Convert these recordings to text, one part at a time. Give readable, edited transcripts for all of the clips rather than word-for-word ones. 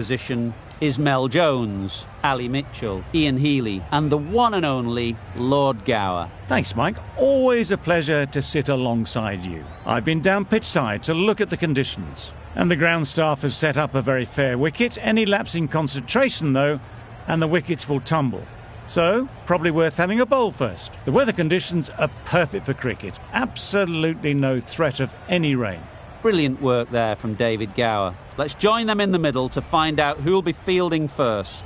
Position Ismail Jones, Ali Mitchell, Ian Healy and the one and only Lord Gower. Thanks, Mike. Always a pleasure to sit alongside you. I've been down pitch side to look at the conditions. And the ground staff have set up a very fair wicket. Any lapse in concentration, though, and the wickets will tumble. So, probably worth having a bowl first. The weather conditions are perfect for cricket. Absolutely no threat of any rain. Brilliant work there from David Gower. Let's join them in the middle to find out who'll be fielding first.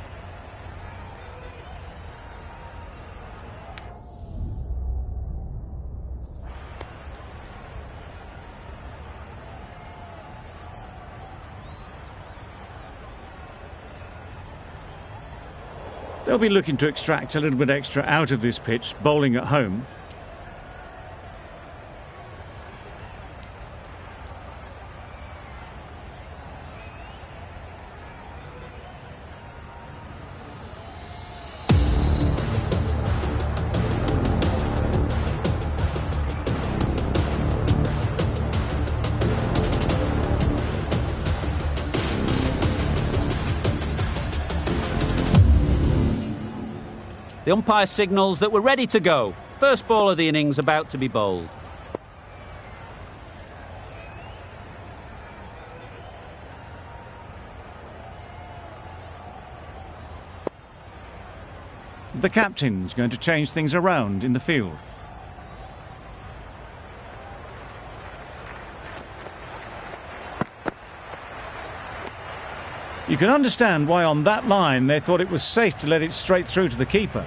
They'll be looking to extract a little bit extra out of this pitch, bowling at home. The umpire signals that we're ready to go. First ball of the innings about to be bowled. The captain's going to change things around in the field. You can understand why on that line they thought it was safe to let it straight through to the keeper.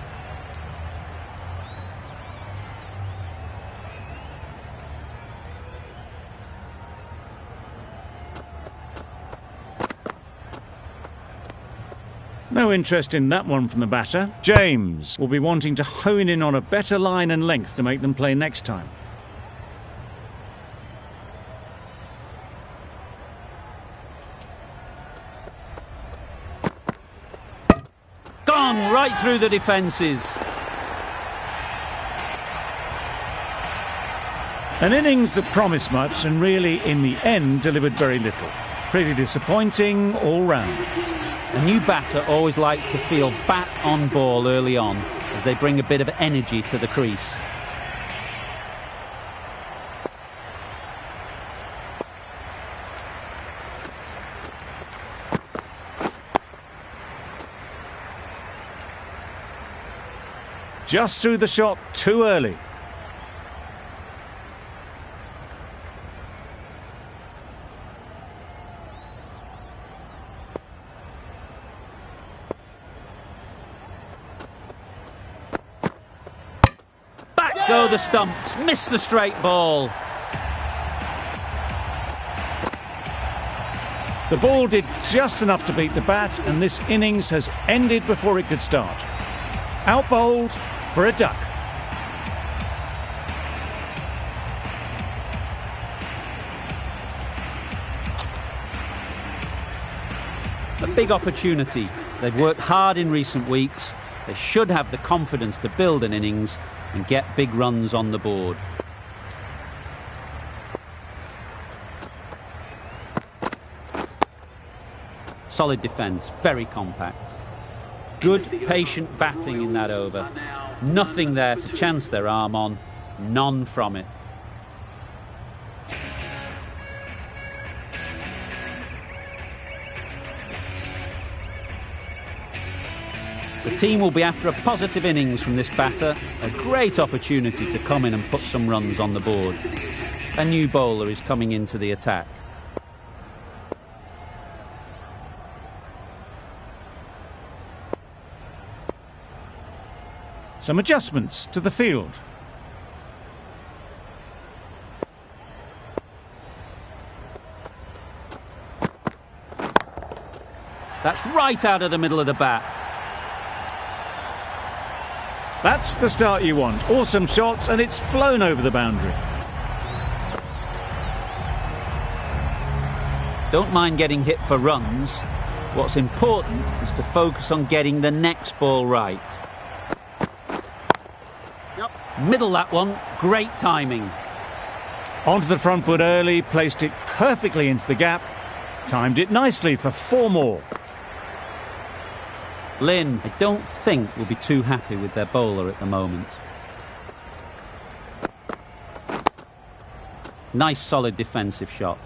No interest in that one from the batter. James will be wanting to hone in on a better line and length to make them play next time. Gone right through the defences. An innings that promised much and really, in the end, delivered very little. Pretty disappointing all round. A new batter always likes to feel bat on ball early on as they bring a bit of energy to the crease. Just threw the shot too early. Back go the stumps, missed the straight ball. The ball did just enough to beat the bat, and this innings has ended before it could start. Out bowled for a duck. A big opportunity. They've worked hard in recent weeks. They should have the confidence to build an innings and get big runs on the board. Solid defence, very compact. Good, patient batting in that over. Nothing there to chance their arm on. None from it. The team will be after a positive innings from this batter. A great opportunity to come in and put some runs on the board. A new bowler is coming into the attack. Some adjustments to the field. That's right out of the middle of the bat. That's the start you want. Awesome shots, and it's flown over the boundary. Don't mind getting hit for runs. What's important is to focus on getting the next ball right. Middle that one, great timing. Onto the front foot early, placed it perfectly into the gap, timed it nicely for 4 more. Lynn, I don't think, will be too happy with their bowler at the moment. Nice solid defensive shot.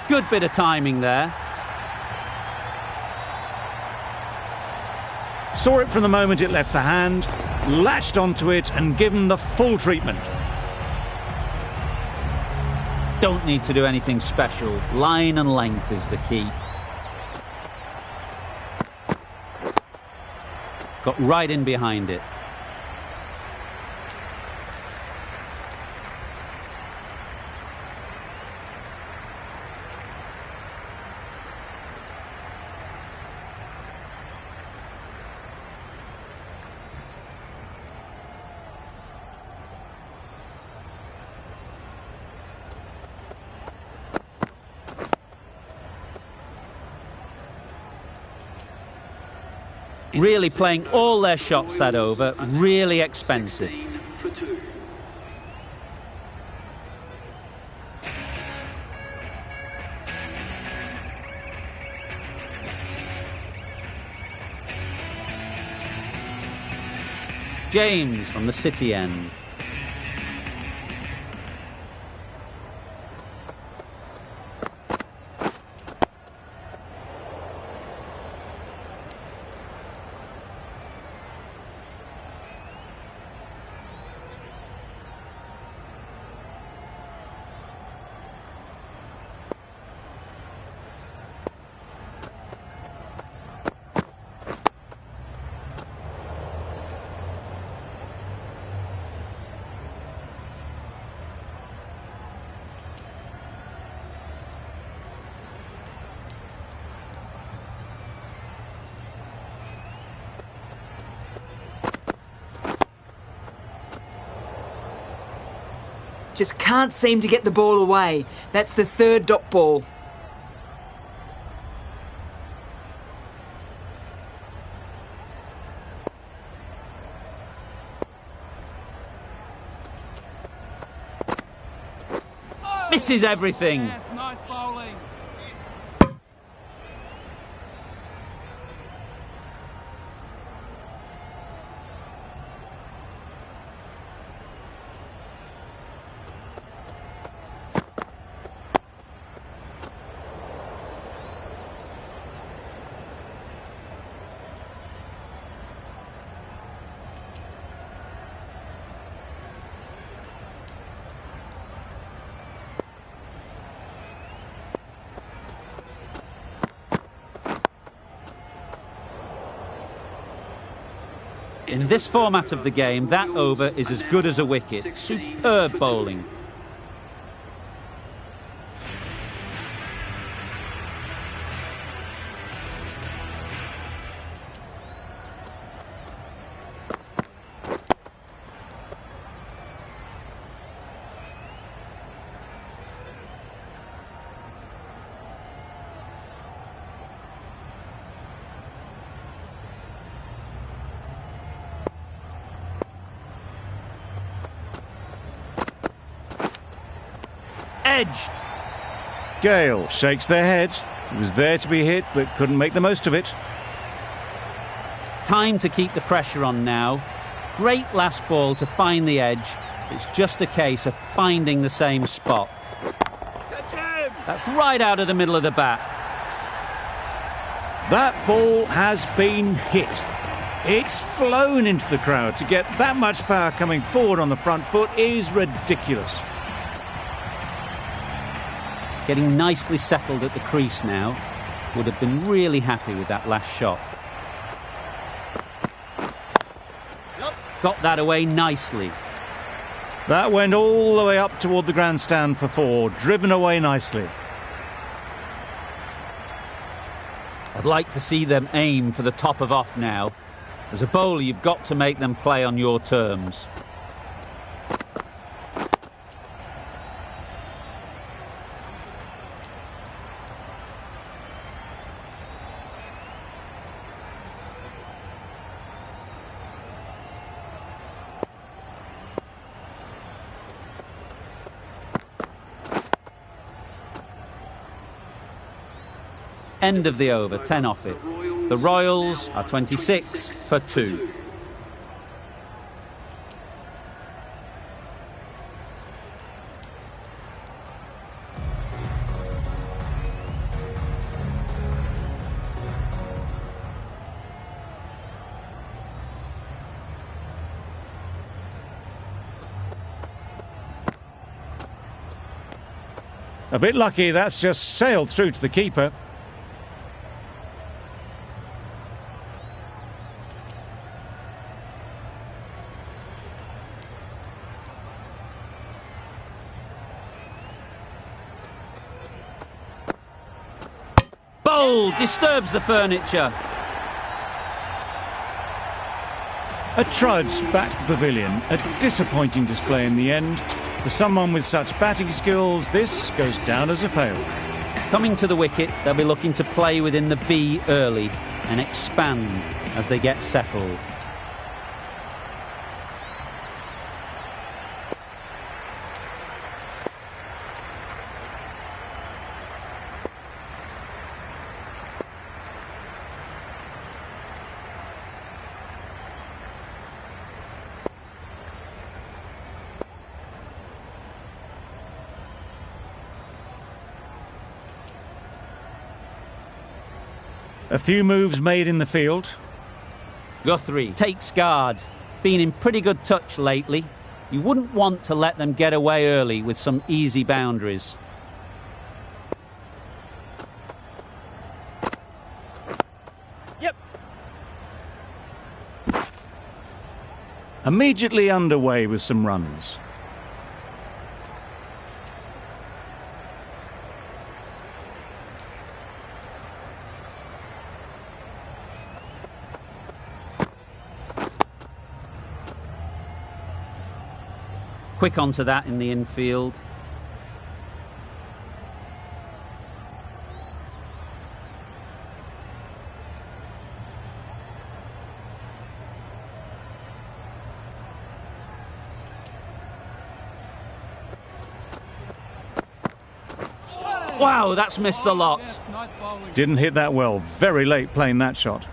Good bit of timing there. Saw it from the moment it left the hand, latched onto it and given the full treatment. Don't need to do anything special. Line and length is the key. Got right in behind it. Really playing all their shots that over, really expensive. James on the City end. Just can't seem to get the ball away. That's the third dot ball. Misses everything. Yes, nice bowling. In this format of the game, that over is as good as a wicket. Superb bowling. Edged. Gale shakes their head. It was there to be hit, but couldn't make the most of it. Time to keep the pressure on now. Great last ball to find the edge. It's just a case of finding the same spot. That's right out of the middle of the bat. That ball has been hit. It's flown into the crowd. To get that much power coming forward on the front foot is ridiculous. Getting nicely settled at the crease now. Would have been really happy with that last shot. Got that away nicely. That went all the way up toward the grandstand for four, driven away nicely. I'd like to see them aim for the top of off now. As a bowler, you've got to make them play on your terms. End of the over, 10 off it. The Royals are 26 for 2. A bit lucky, that's just sailed through to the keeper. Bold, disturbs the furniture. A trudge back to the pavilion. A disappointing display in the end. For someone with such batting skills, this goes down as a fail. Coming to the wicket, they'll be looking to play within the V early and expand as they get settled. A few moves made in the field. Guthrie takes guard. Been in pretty good touch lately. You wouldn't want to let them get away early with some easy boundaries. Yep. Immediately underway with some runs. Quick onto that in the infield. Wow, that's missed the lot. Didn't hit that well. Very late playing that shot.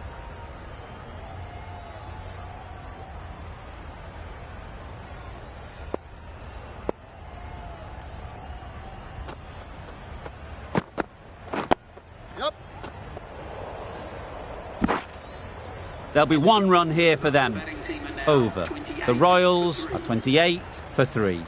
There'll be one run here for them. Over. The Royals are 28 for 3.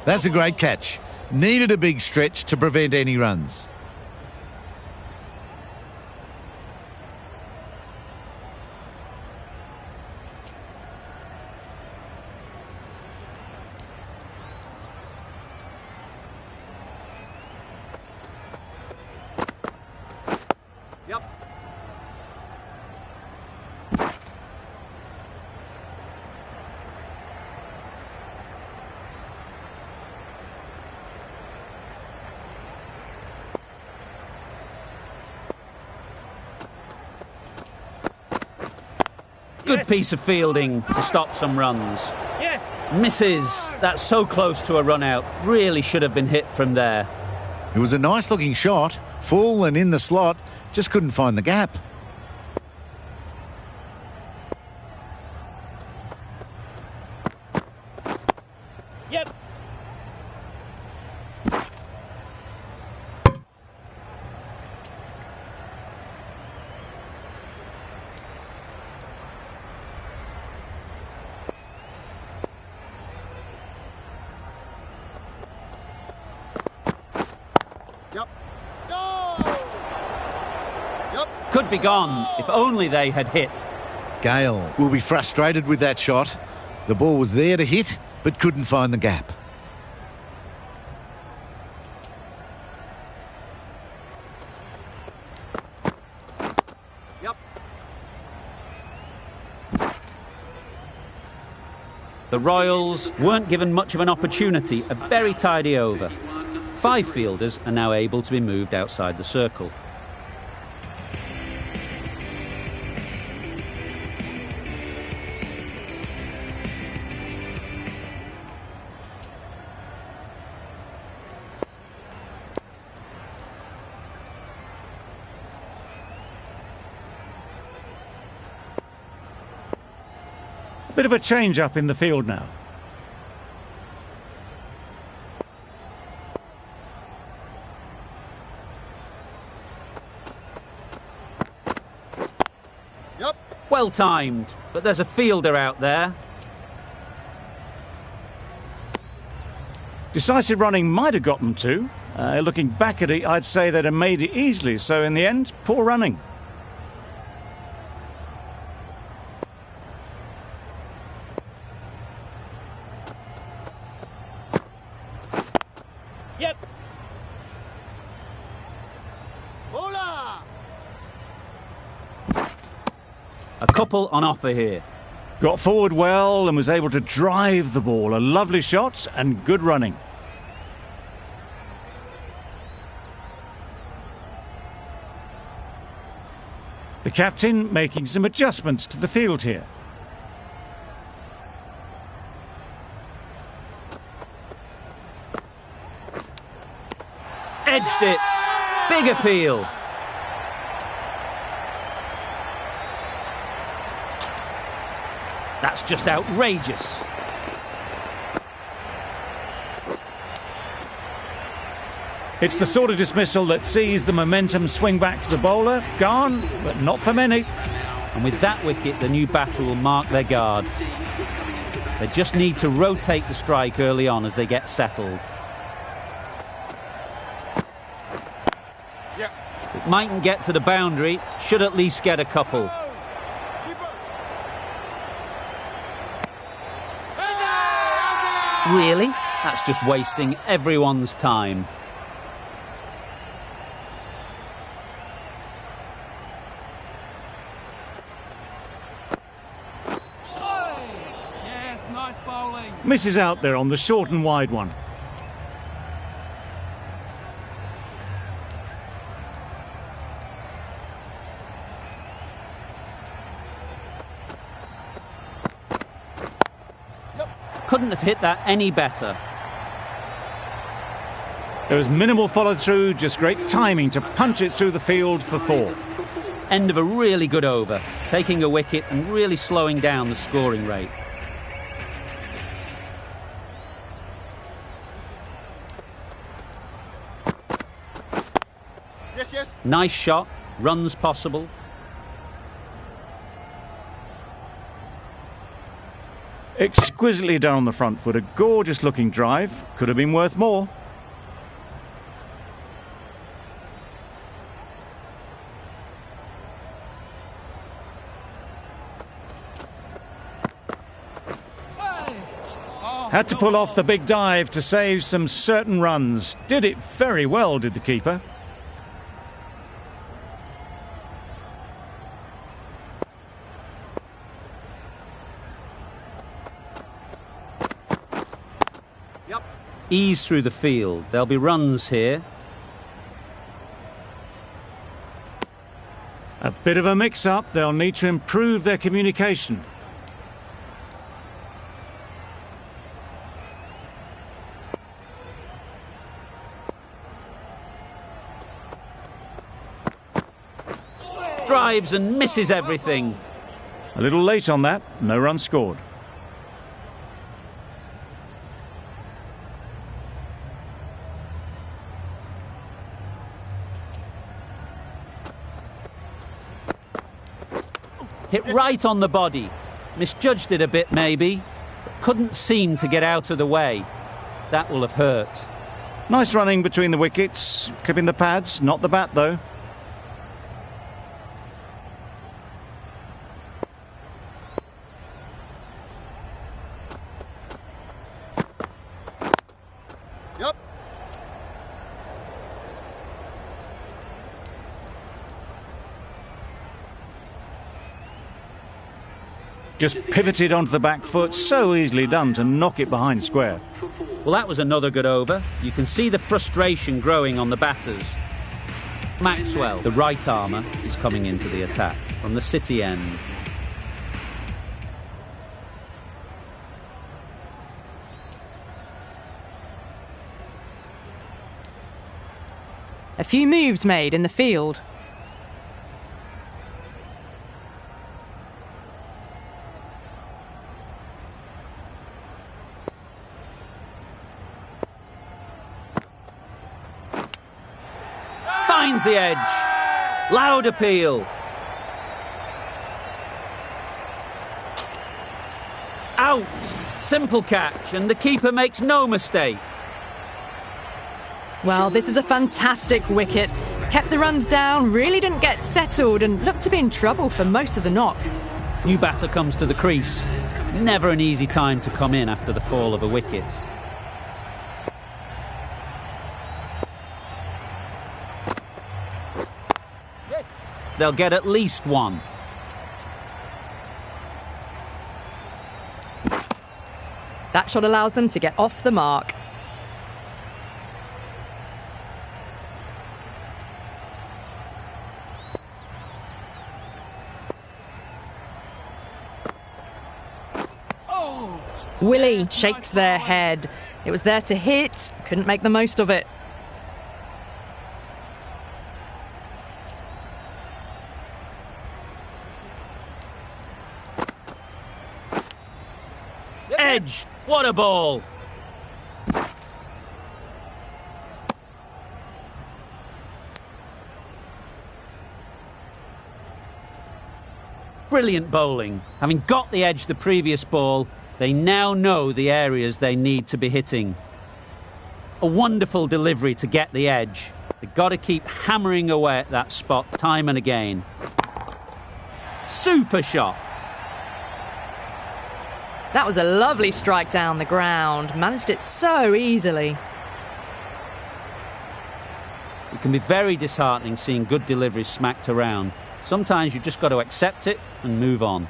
That's a great catch. Needed a big stretch to prevent any runs. Good piece of fielding to stop some runs. Yes. Misses. That's so close to a run out. Really should have been hit from there. It was a nice looking shot, full and in the slot, just couldn't find the gap. Yep. Could be gone if only they had hit. Gale will be frustrated with that shot. The ball was there to hit, but couldn't find the gap. The Royals weren't given much of an opportunity. A very tidy over. 5 fielders are now able to be moved outside the circle. Bit of a change up in the field now. Well timed, but there's a fielder out there. Decisive running might have got them too. Looking back at it, I'd say they'd have made it easily, so in the end, poor running. Yep. Hola! A couple on offer here. Got forward well and was able to drive the ball. A lovely shot and good running. The captain making some adjustments to the field here. Edged it. Big appeal. That's just outrageous. It's the sort of dismissal that sees the momentum swing back to the bowler. Gone, but not for many. And with that wicket, the new batter will mark their guard. They just need to rotate the strike early on as they get settled. It mightn't get to the boundary, should at least get a couple. Really? That's just wasting everyone's time. Yes, nice bowling. Misses out there on the short and wide one. Couldn't have hit that any better. There was minimal follow-through, just great timing to punch it through the field for 4. End of a really good over, taking a wicket and really slowing down the scoring rate. Yes. Nice shot, runs possible. Exquisitely done on the front foot, a gorgeous looking drive, could have been worth more. Had to pull off the big dive to save some certain runs. Did it very well, did the keeper. Ease through the field. There'll be runs here. A bit of a mix-up. They'll need to improve their communication. Drives and misses everything. A little late on that. No run scored. Hit right on the body. Misjudged it a bit maybe, but couldn't seem to get out of the way. That will have hurt. Nice running between the wickets, clipping the pads, not the bat though. Just pivoted onto the back foot, so easily done to knock it behind square. Well, that was another good over. You can see the frustration growing on the batters. Maxwell, the right armour, is coming into the attack from the City end. A few moves made in the field. finds the edge. Loud appeal. Out. Simple catch, and the keeper makes no mistake. Well, this is a fantastic wicket. Kept the runs down, really didn't get settled, and looked to be in trouble for most of the knock. New batter comes to the crease. Never an easy time to come in after the fall of a wicket. They'll get at least one. That shot allows them to get off the mark. Willie shakes their head. It was there to hit, couldn't make the most of it. Edge! What a ball! Brilliant bowling. Having got the edge the previous ball, they now know the areas they need to be hitting. A wonderful delivery to get the edge. They've got to keep hammering away at that spot time and again. Super shot. That was a lovely strike down the ground. Managed it so easily. It can be very disheartening seeing good deliveries smacked around. Sometimes you just got to accept it and move on.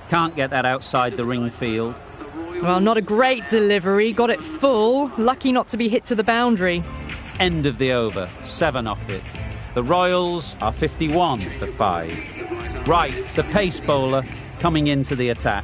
Can't get that outside the ring field. Well, not a great delivery. Got it full. Lucky not to be hit to the boundary. End of the over. 7 off it. The Royals are 51 for 5. Right, the pace bowler coming into the attack.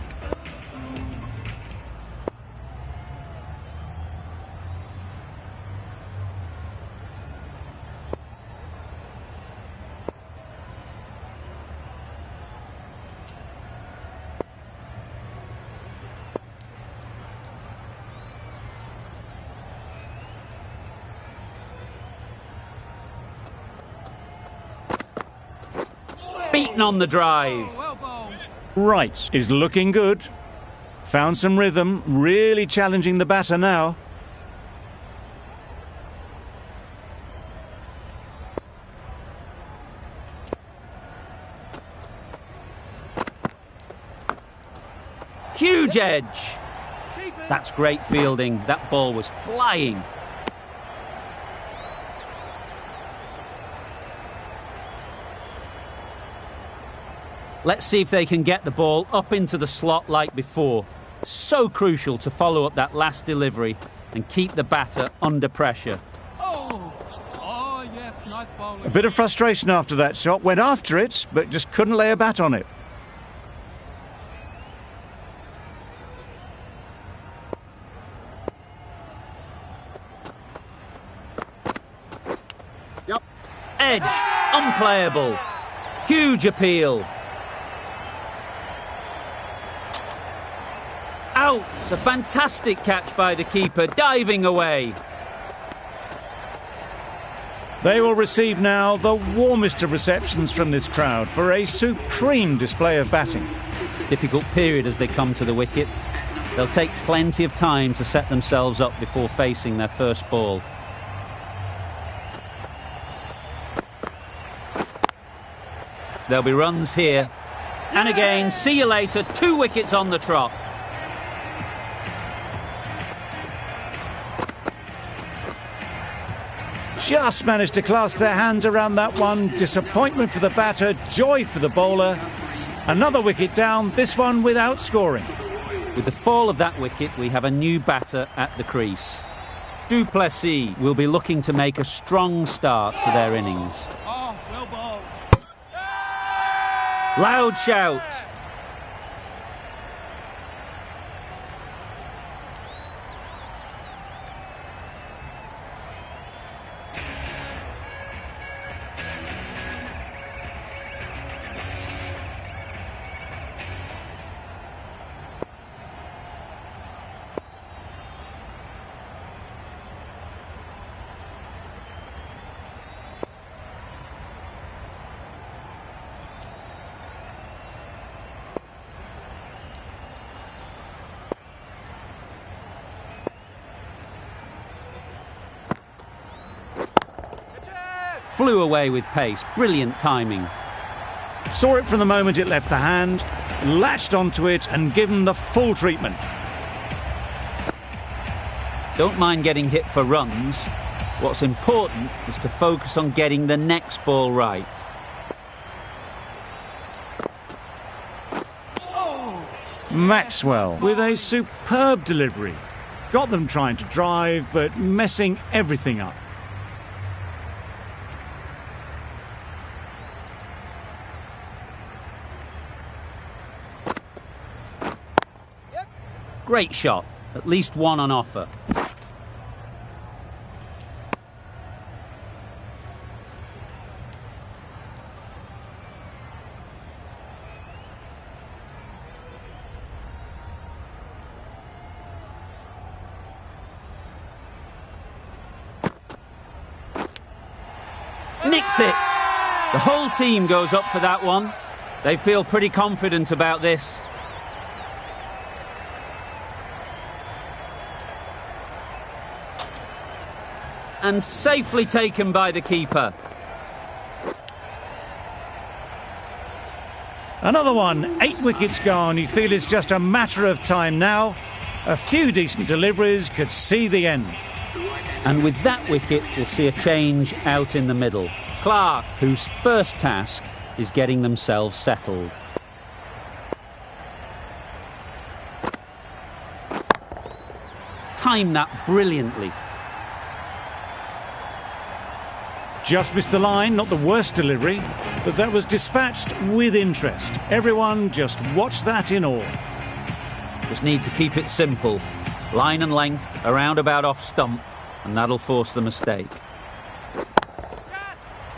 Beaten on the drive. Right is looking good. Found some rhythm, really challenging the batter now. Huge edge. That's great fielding. That ball was flying. Let's see if they can get the ball up into the slot like before. So crucial to follow up that last delivery and keep the batter under pressure. Oh yes, nice bowling. A bit of frustration after that shot. Went after it, but just couldn't lay a bat on it. Edge, unplayable. Huge appeal. Out! A fantastic catch by the keeper, diving away. They will receive now the warmest of receptions from this crowd for a supreme display of batting. Difficult period as they come to the wicket. They'll take plenty of time to set themselves up before facing their first ball. There'll be runs here. And again, see you later, 2 wickets on the trot. Just managed to clasp their hands around that one. Disappointment for the batter, joy for the bowler. Another wicket down, this one without scoring. With the fall of that wicket, we have a new batter at the crease. Du Plessis will be looking to make a strong start to their innings. Oh, well bowled. Loud shout. flew away with pace. Brilliant timing. Saw it from the moment it left the hand, latched onto it and given the full treatment. Don't mind getting hit for runs. What's important is to focus on getting the next ball right. Maxwell with a superb delivery. Got them trying to drive, but messing everything up. Great shot. At least one on offer. Nicked it. The whole team goes up for that one. They feel pretty confident about this. And safely taken by the keeper. Another one, 8 wickets gone. You feel it's just a matter of time now. A few decent deliveries could see the end. And with that wicket, we'll see a change out in the middle. Clark, whose first task is getting themselves settled. Timed that brilliantly. Just missed the line, not the worst delivery, but that was dispatched with interest. Everyone just watched that in awe. Just need to keep it simple. Line and length, around about off stump, and that'll force the mistake.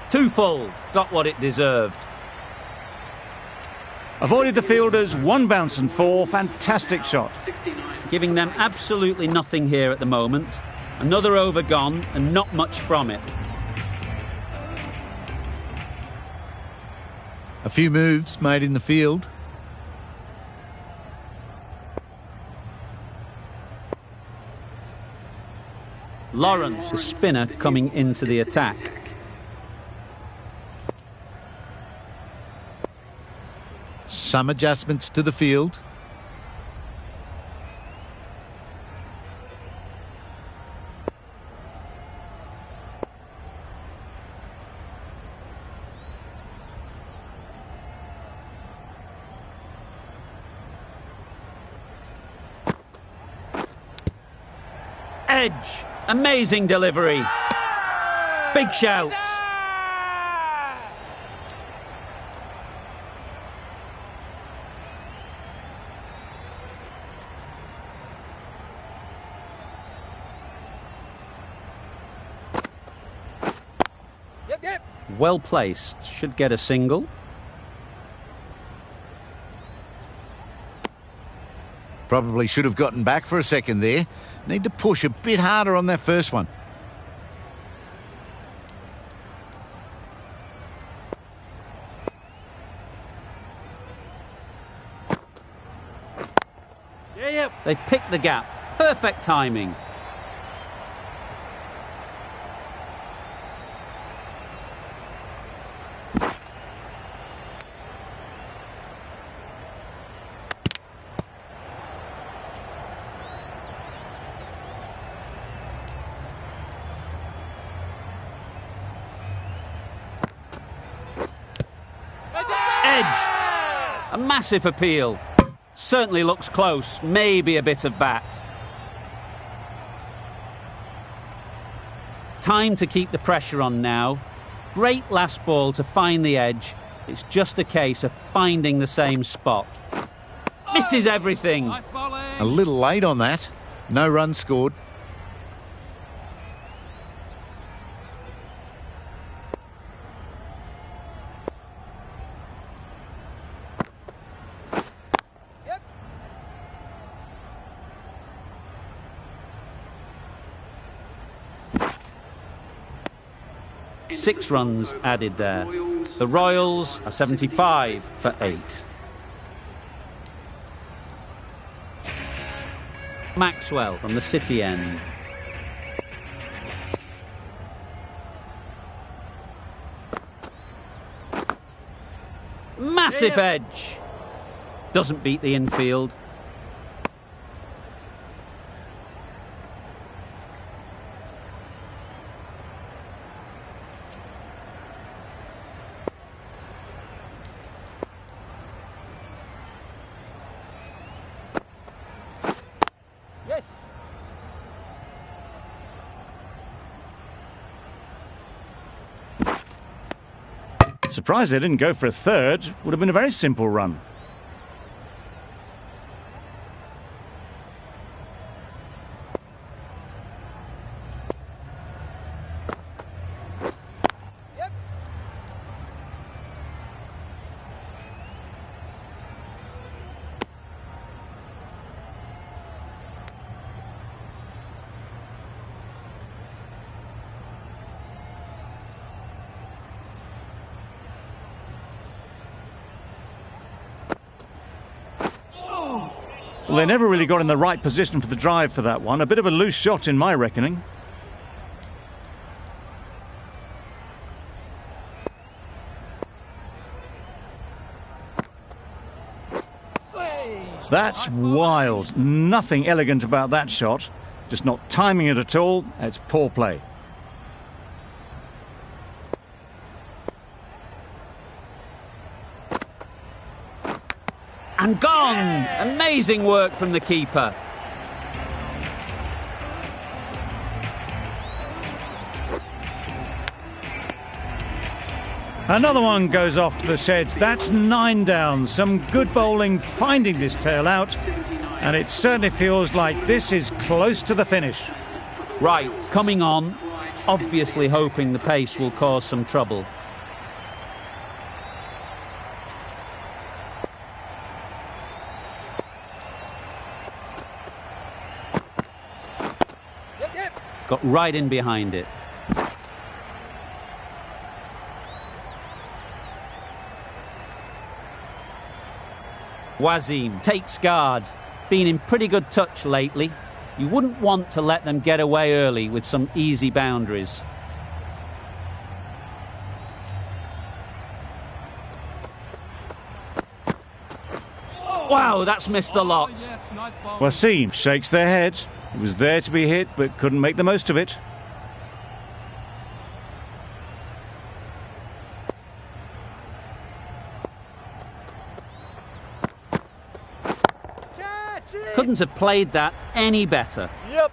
Too full, got what it deserved. Avoided the fielders, 1 bounce and 4, fantastic shot. Giving them absolutely nothing here at the moment. Another over gone, and not much from it. A few moves made in the field. Lawrence, the spinner, coming into the attack. Some adjustments to the field. Edge. Amazing delivery. Big shout. Well placed. Should get a single. Probably should have gotten back for a second there. Need to push a bit harder on that first one. They've picked the gap. Perfect timing. Edged. A massive appeal. Certainly looks close. Maybe a bit of bat. Time to keep the pressure on now. Great last ball to find the edge. It's just a case of finding the same spot. Misses everything. Nice bowling. A little late on that. No runs scored. Six runs added there. The Royals are 75 for 8. Maxwell from the City end. Massive edge. Doesn't beat the infield. Yes. Surprised they didn't go for a third. Would have been a very simple run. Well, they never really got in the right position for the drive for that one. A bit of a loose shot in my reckoning. That's wild. Nothing elegant about that shot. Just not timing it at all. It's poor play. And gone! Amazing work from the keeper. Another one goes off to the sheds. That's 9 down. Some good bowling finding this tail out. And it certainly feels like this is close to the finish. Right, coming on. Obviously hoping the pace will cause some trouble. Got right in behind it. Wasim takes guard. Been in pretty good touch lately. You wouldn't want to let them get away early with some easy boundaries. Wow, that's missed the lot. Yes, nice bowling. Wasim shakes their head. It was there to be hit, but couldn't make the most of it. Couldn't have played that any better. Yep.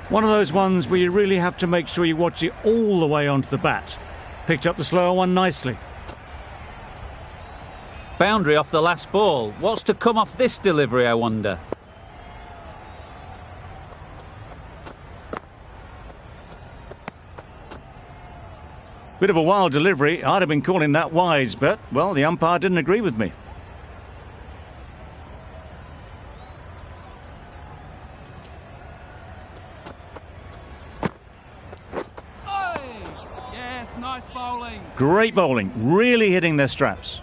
One of those ones where you really have to make sure you watch it all the way onto the bat. Picked up the slower one nicely. Boundary off the last ball. What's to come off this delivery, I wonder? Bit of a wild delivery. I'd have been calling that wise, but, well, the umpire didn't agree with me. Hey. Yes, nice bowling. Great bowling. Really hitting their straps.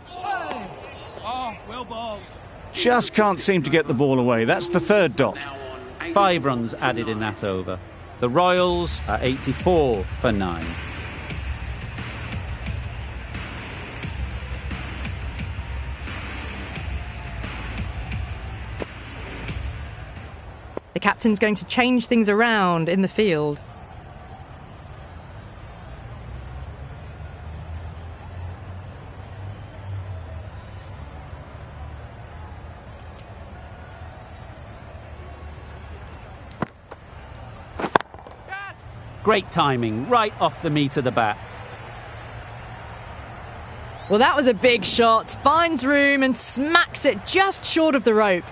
Hey. Oh, well bowled. Just can't seem to get the ball away. That's the third dot. 5 runs added in that over. The Royals are 84 for 9. The captain's going to change things around in the field. Great timing, right off the meat of the bat. Well, that was a big shot. Finds room and smacks it just short of the rope.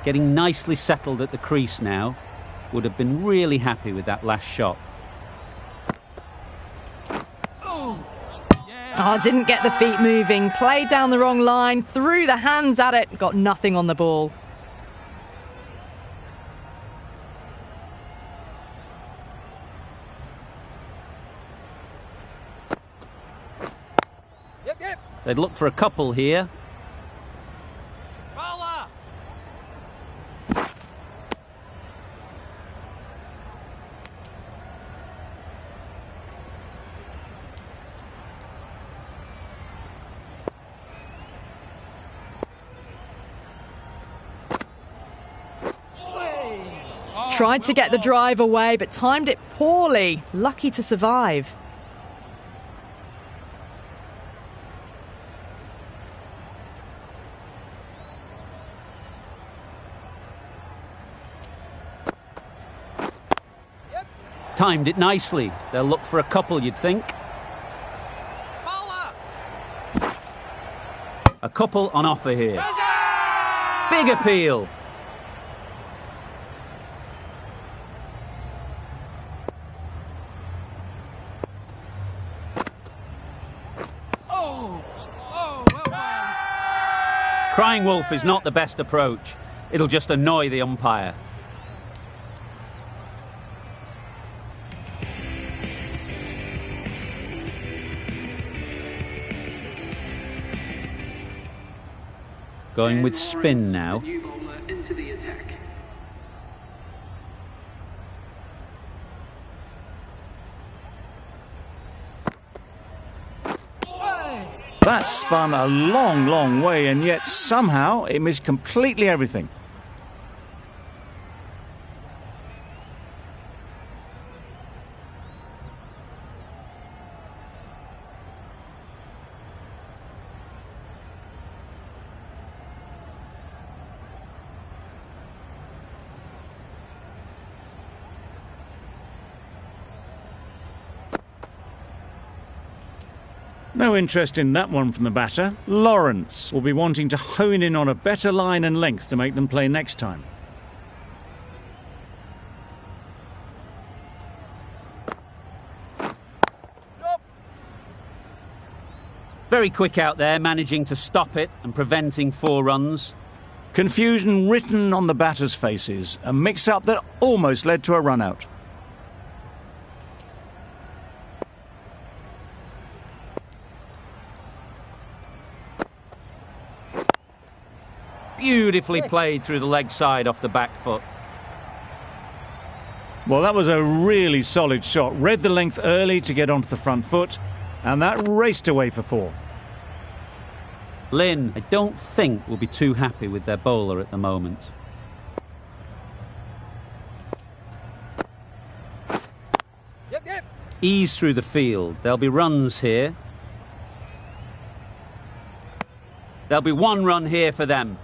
Getting nicely settled at the crease now. Would have been really happy with that last shot. Oh, didn't get the feet moving. Played down the wrong line. Threw the hands at it. Got nothing on the ball. They'd look for a couple here. Bowler! Tried to get the drive away, but timed it poorly. Lucky to survive. Timed it nicely. They'll look for a couple, you'd think. Bowler! A couple on offer here. Big appeal. Well done. Crying wolf is not the best approach. It'll just annoy the umpire. Going with spin now. New bowler into the attack. That spun a long, long way, and yet somehow it missed completely everything. No interest in that one from the batter. Lawrence will be wanting to hone in on a better line and length to make them play next time. Very quick out there, managing to stop it and preventing 4 runs. Confusion written on the batters' faces. A mix-up that almost led to a run-out. Beautifully played through the leg side off the back foot. Well, that was a really solid shot. Read the length early to get onto the front foot, and that raced away for 4. Lynn, I don't think, will be too happy with their bowler at the moment. Yep. Ease through the field. There'll be runs here. There'll be 1 run here for them.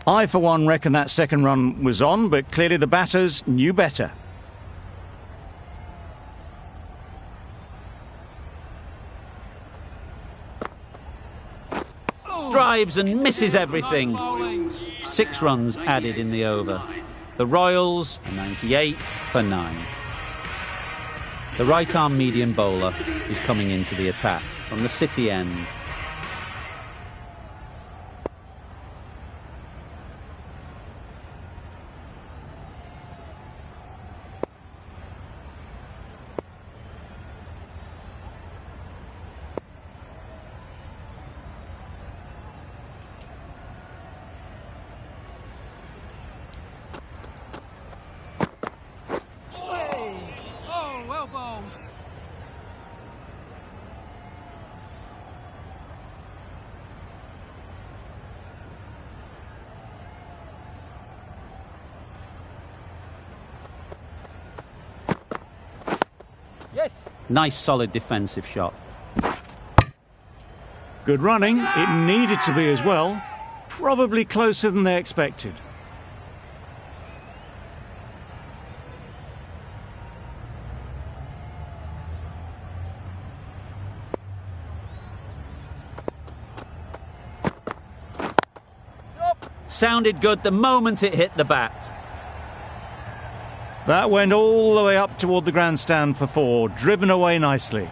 I, for one, reckon that second run was on, but clearly the batters knew better. Drives and misses everything. Bowling. 6 runs added in the over. The Royals, 98 for 9. The right-arm medium bowler is coming into the attack from the City end. Well bowled. Yes. Nice solid defensive shot. Good running. It needed to be as well. Probably closer than they expected. Sounded good the moment it hit the bat. That went all the way up toward the grandstand for 4, driven away nicely.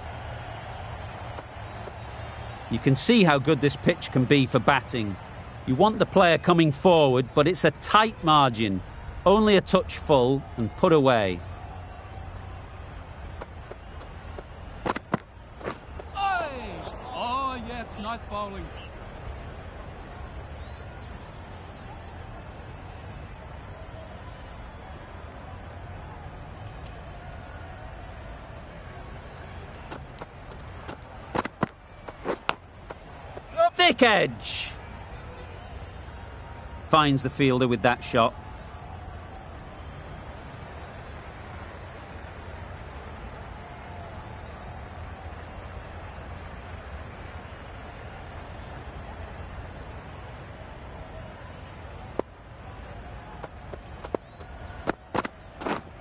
You can see how good this pitch can be for batting. You want the player coming forward, but it's a tight margin. Only a touch full and put away. Oh, yes. That's nice bowling. Thick edge. Finds the fielder with that shot.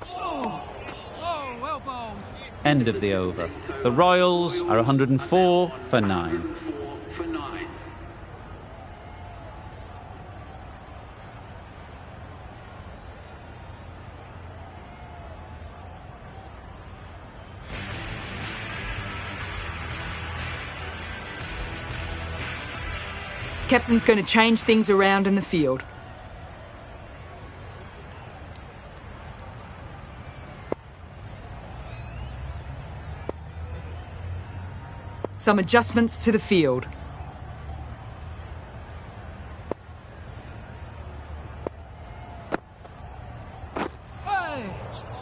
Oh, well bowled. End of the over. The Royals are 104 for 9. 4 for 9. Captain's going to change things around in the field. Some adjustments to the field. Hey!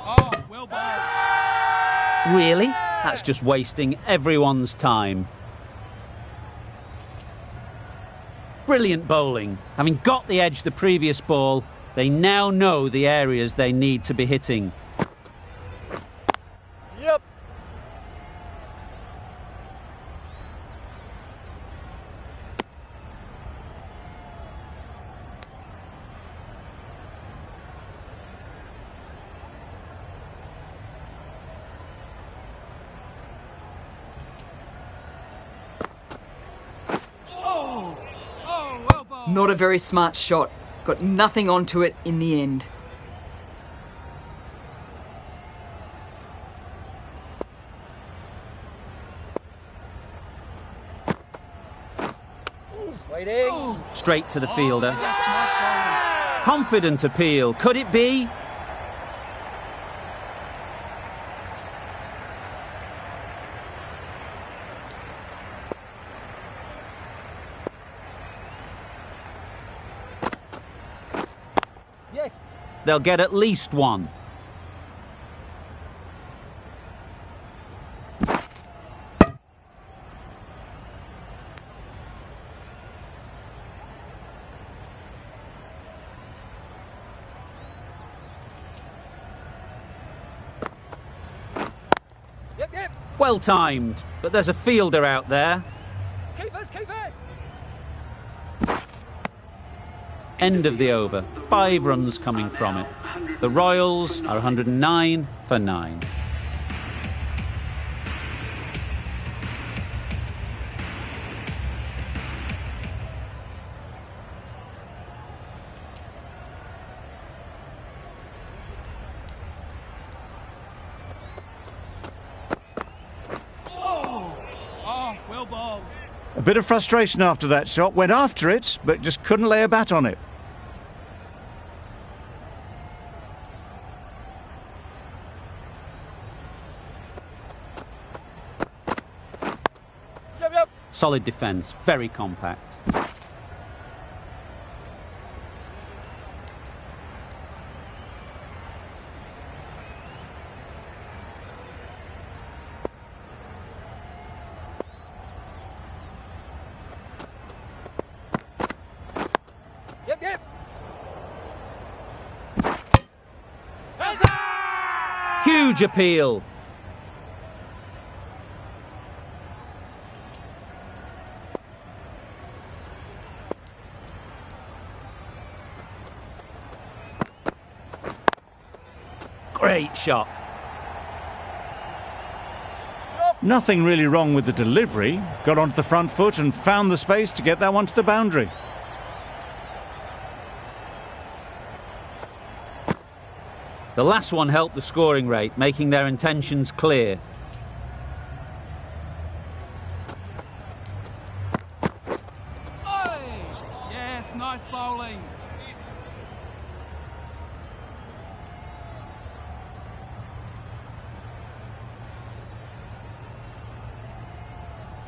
Oh, well bowled. Really? That's just wasting everyone's time. Brilliant bowling. Having got the edge the previous ball, they now know the areas they need to be hitting. Yep. Oh, well bowled. Not a very smart shot. Got nothing onto it in the end. Waiting. Straight to the fielder. That's nice bowling. Confident appeal. Could it be? Yes. They'll get at least one. Yep. Well timed, but there's a fielder out there. Keep it. End of the over. 5 runs coming from it. The Royals are 109 for 9. Oh, well bowled. A bit of frustration after that shot. Went after it, but just couldn't lay a bat on it. Yep. Solid defence, very compact. Yep. Huge appeal. Great shot. Nothing really wrong with the delivery. Got onto the front foot and found the space to get that one to the boundary. The last one helped the scoring rate, making their intentions clear. Hey! Yes, nice bowling.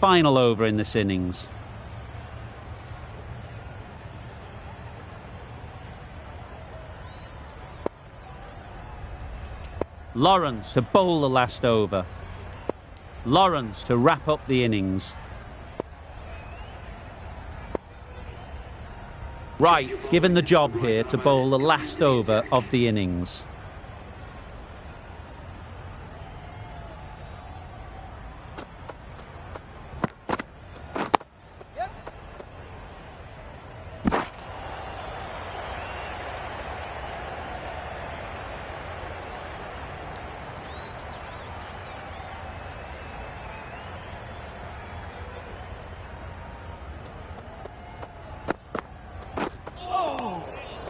final over in this innings. Lawrence to bowl the last over. Lawrence to wrap up the innings. Wright given the job here to bowl the last over of the innings.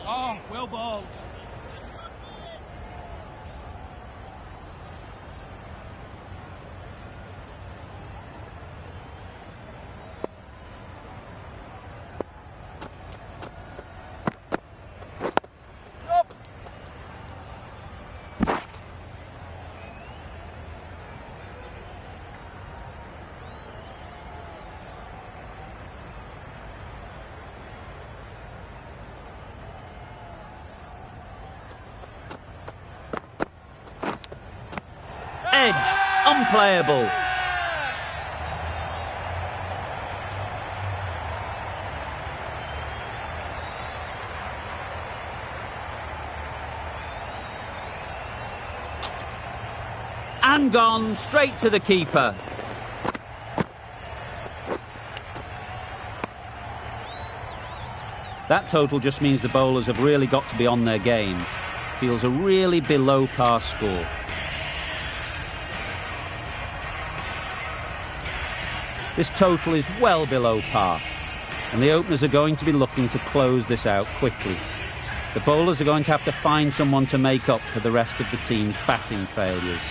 Oh, well bowled. Edged, unplayable. And gone straight to the keeper. That total just means the bowlers have really got to be on their game. Feels a really below par score. This total is well below par, and the openers are going to be looking to close this out quickly. The bowlers are going to have to find someone to make up for the rest of the team's batting failures.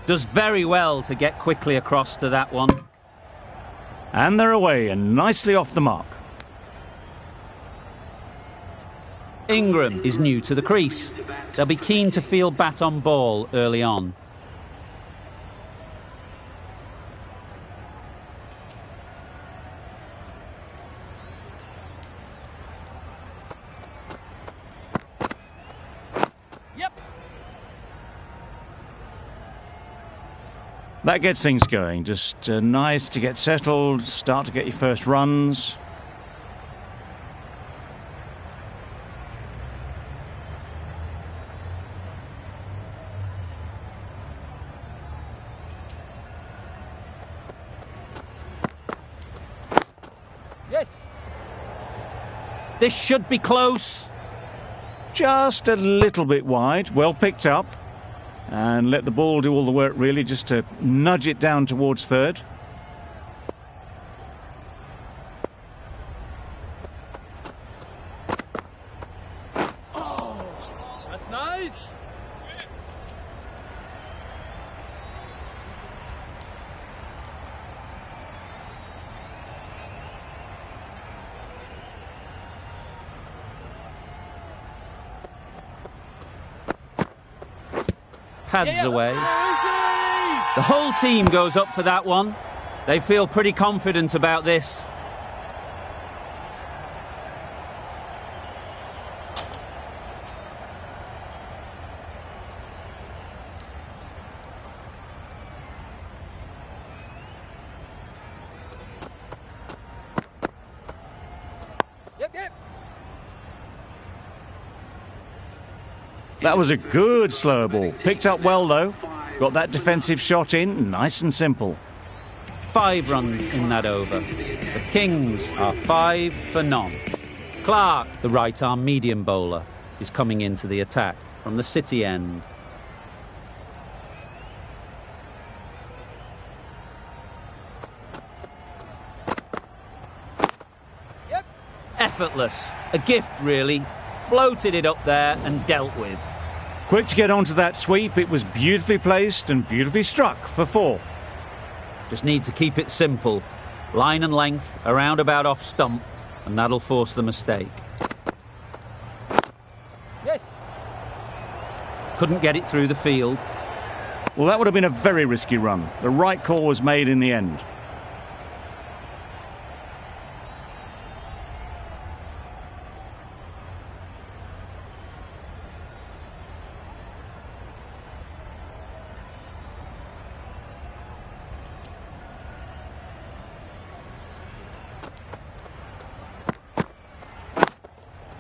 Does very well to get quickly across to that one. And they're away and nicely off the mark. Ingram is new to the crease. They'll be keen to feel bat on ball early on. That gets things going. Just nice to get settled, start to get your first runs. Yes. This should be close. Just a little bit wide, well picked up. And let the ball do all the work, really, just to nudge it down towards third. Oh, that's nice. Pads away. The whole team goes up for that one. They feel pretty confident about this. That was a good slower ball. Picked up well, though. Got that defensive shot in, nice and simple. 5 runs in that over. The Kings are 5 for none. Clark, the right-arm medium bowler, is coming into the attack from the City end. Effortless. A gift, really. Floated it up there and dealt with. Quick to get onto that sweep. It was beautifully placed and beautifully struck for 4. Just need to keep it simple. Line and length, around about off stump, and that'll force the mistake. Yes. Couldn't get it through the field. Well, that would have been a very risky run. The right call was made in the end.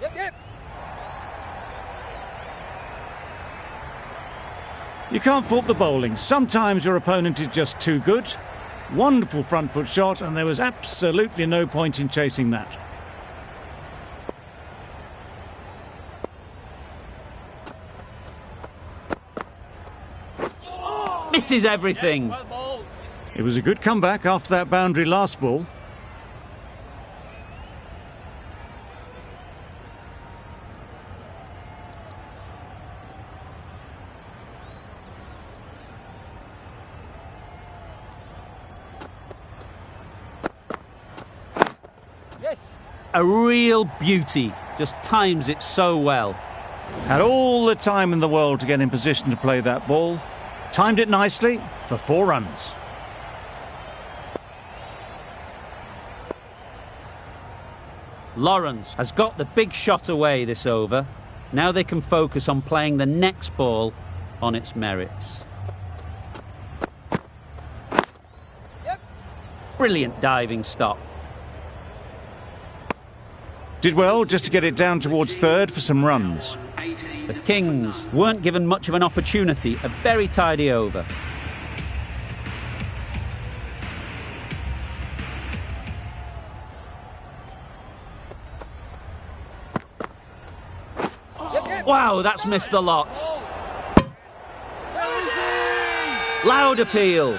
Yep. You can't fault the bowling. Sometimes your opponent is just too good. Wonderful front foot shot, and there was absolutely no point in chasing that. Misses everything. Well bowled. It was a good comeback after that boundary last ball. Yes. A real beauty. Just times it so well. Had all the time in the world to get in position to play that ball. Timed it nicely for 4 runs. Lawrence has got the big shot away this over. Now they can focus on playing the next ball on its merits. Yep. Brilliant diving stop. Did well just to get it down towards third for some runs. The Kings weren't given much of an opportunity. A very tidy over. Yep. Wow, that's missed the lot. Loud appeal.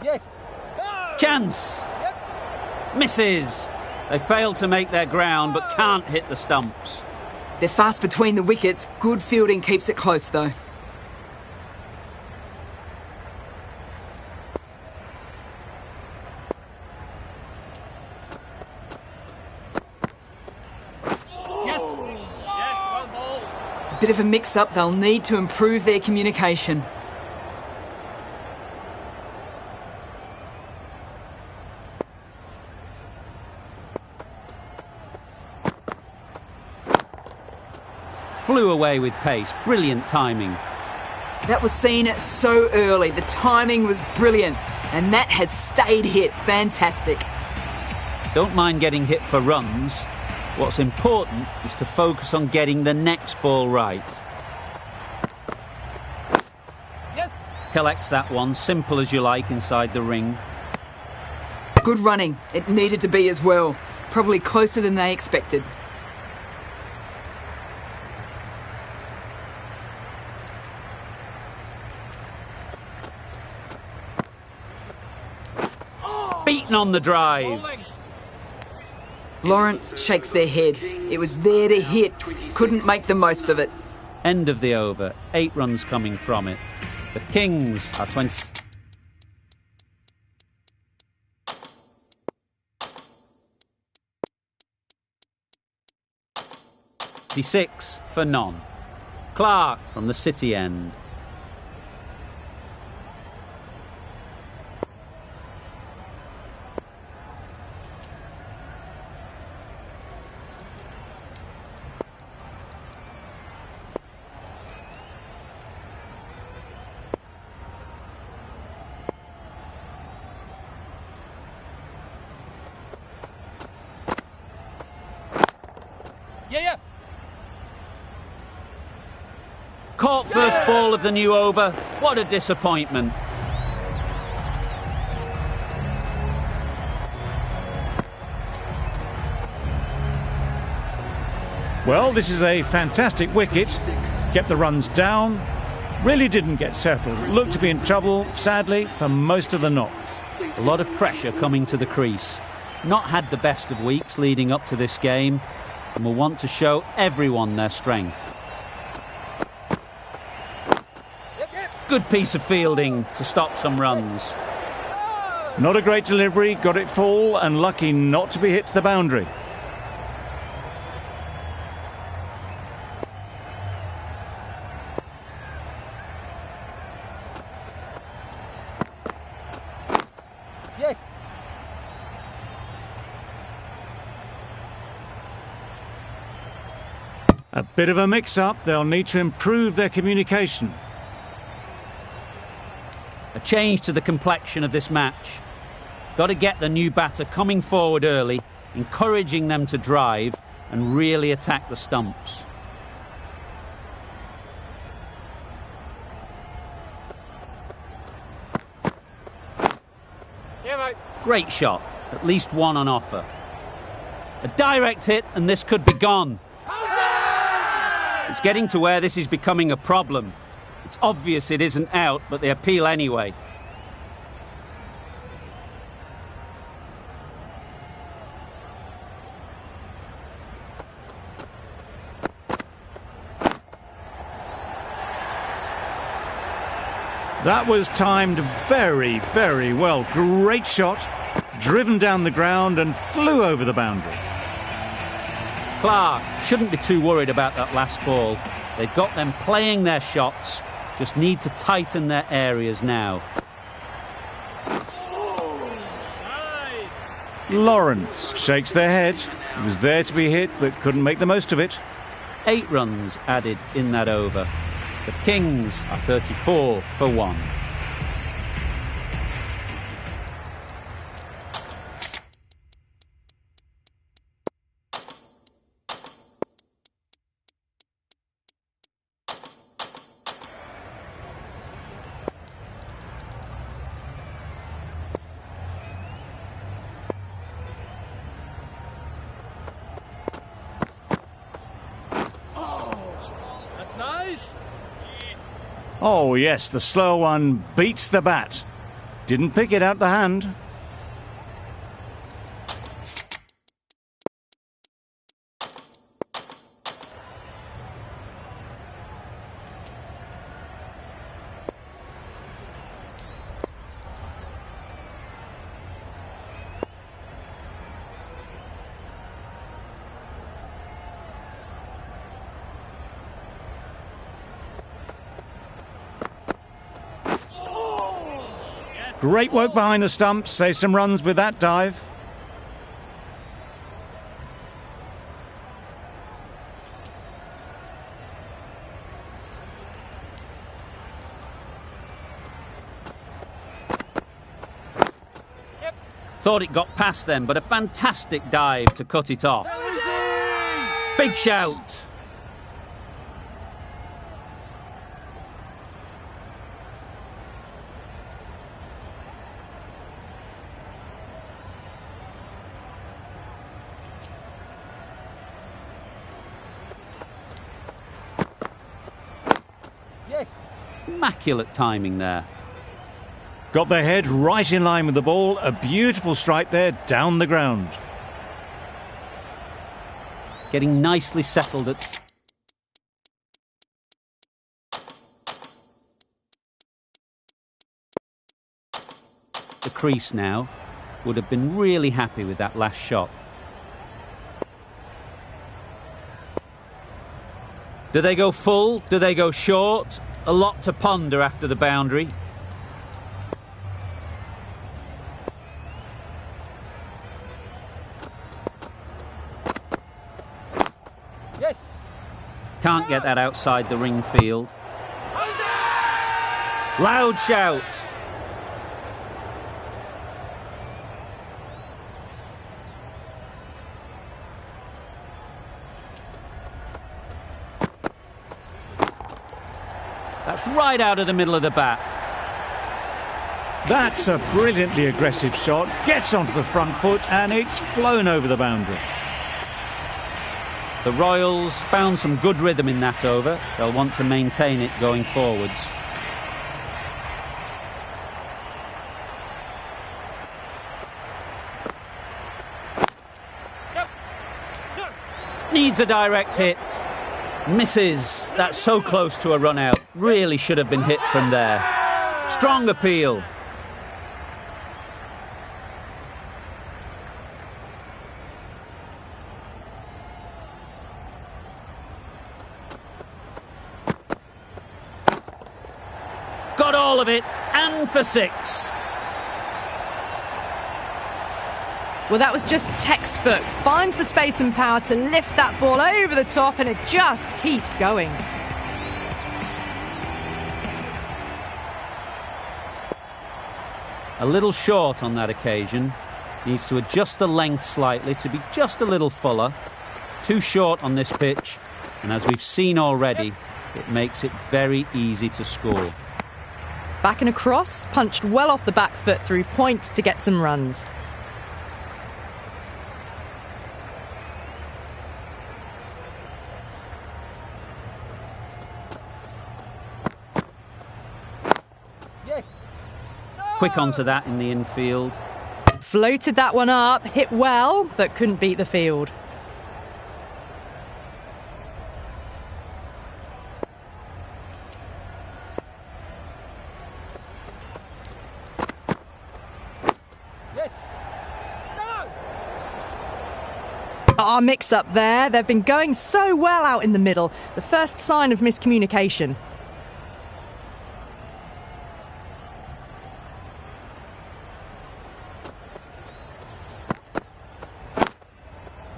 Yes. Chance. Yep. Misses. They failed to make their ground but can't hit the stumps. They're fast between the wickets. Good fielding keeps it close, though. Yes. Yes. Well bowled. A bit of a mix-up. They'll need to improve their communication. Flew away with pace. Brilliant timing. That was seen so early. The timing was brilliant. And that has stayed hit. Fantastic. Don't mind getting hit for runs. What's important is to focus on getting the next ball right. Yes. Collects that one, simple as you like, inside the ring. Good running. It needed to be as well. Probably closer than they expected. Beaten on the drive. Bowling. Lawrence shakes their head. It was there to hit. Couldn't make the most of it. End of the over. 8 runs coming from it. The Kings are 26 for none. Clark from the City end. Yeah, yeah. Caught first ball of the new over. What a disappointment. Well, this is a fantastic wicket. Kept the runs down. Really didn't get settled. Looked to be in trouble, sadly, for most of the knock. A lot of pressure coming to the crease. Not had the best of weeks leading up to this game and will want to show everyone their strength. Good piece of fielding to stop some runs. Not a great delivery, got it full and lucky not to be hit to the boundary. Yes. A bit of a mix-up, they'll need to improve their communication. A change to the complexion of this match. Got to get the new batter coming forward early, encouraging them to drive and really attack the stumps. Yeah, mate. Great shot, at least one on offer. A direct hit and this could be gone. It's getting to where this is becoming a problem. It's obvious it isn't out, but they appeal anyway. That was timed very, very well. Great shot, driven down the ground and flew over the boundary. Clark shouldn't be too worried about that last ball. They've got them playing their shots, just need to tighten their areas now. Lawrence shakes their head. He was there to be hit but couldn't make the most of it. 8 runs added in that over. The Kings are 34 for 1. That's nice. Oh yes, the slow one beats the bat. Didn't pick it out the hand. Great work behind the stumps, save some runs with that dive. Thought it got past them, but a fantastic dive to cut it off. Big shout. Yes. Immaculate timing there. Got their head right in line with the ball. A beautiful strike there down the ground. Getting nicely settled at the crease now. Would have been really happy with that last shot. Do they go full? Do they go short? A lot to ponder after the boundary. Yes. Can't get that outside the ring field. Loud shout. That's right out of the middle of the bat. That's a brilliantly aggressive shot. Gets onto the front foot and it's flown over the boundary. The Royals found some good rhythm in that over. They'll want to maintain it going forwards. Needs a direct hit. Misses. That's so close to a run out. Really should have been hit from there. Strong appeal. Got all of it, and for 6. Well, that was just textbook. Finds the space and power to lift that ball over the top, and it just keeps going. A little short on that occasion. Needs to adjust the length slightly to be just a little fuller. Too short on this pitch, and as we've seen already, it makes it very easy to score. Back and across, punched well off the back foot through point to get some runs. Yes. Quick onto that in the infield. Floated that one up, hit well, but couldn't beat the field. Yes. No. Our mix-up there. They've been going so well out in the middle. The first sign of miscommunication.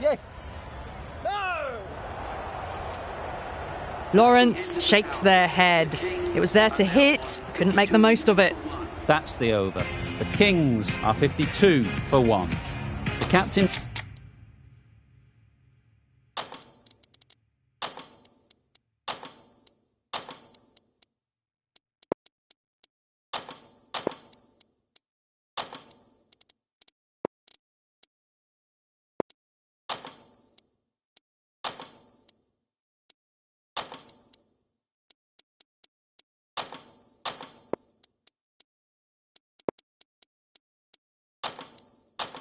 Yes. No. Lawrence shakes their head. It was there to hit, couldn't make the most of it. That's the over. The Kings are 52 for 1. The captain...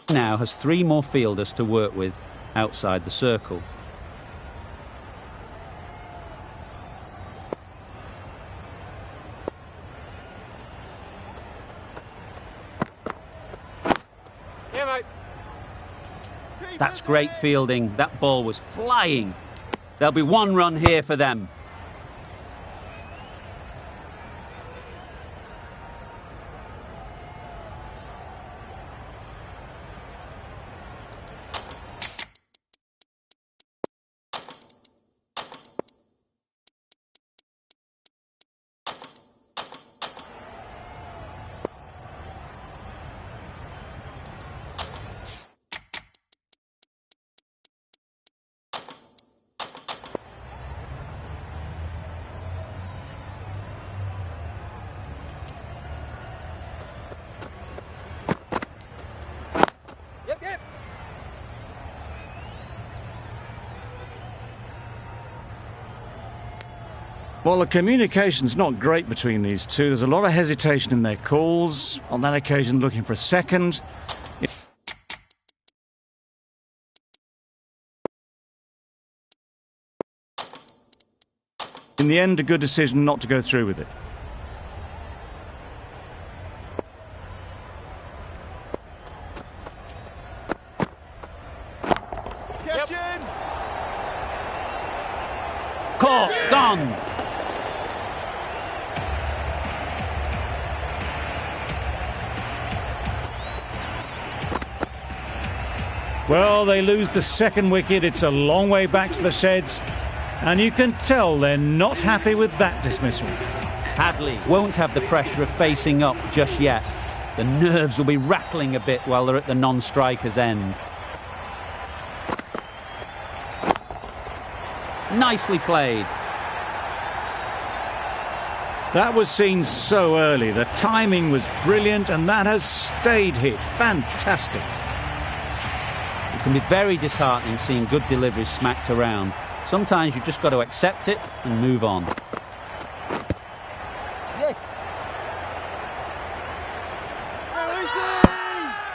now has 3 more fielders to work with outside the circle. Yeah, mate. That's great fielding. That ball was flying. There'll be 1 run here for them. Yep, yep. Well, the communication's not great between these two. There's a lot of hesitation in their calls. On that occasion, looking for a second. In the end, a good decision not to go through with it. Catch in! Caught, gone. Well, they lose the second wicket. It's a long way back to the sheds. And you can tell they're not happy with that dismissal. Hadley won't have the pressure of facing up just yet. The nerves will be rattling a bit while they're at the non-striker's end. Nicely played. That was seen so early. The timing was brilliant, and that has stayed hit. Fantastic. It can be very disheartening seeing good deliveries smacked around. Sometimes you've just got to accept it and move on. Yes.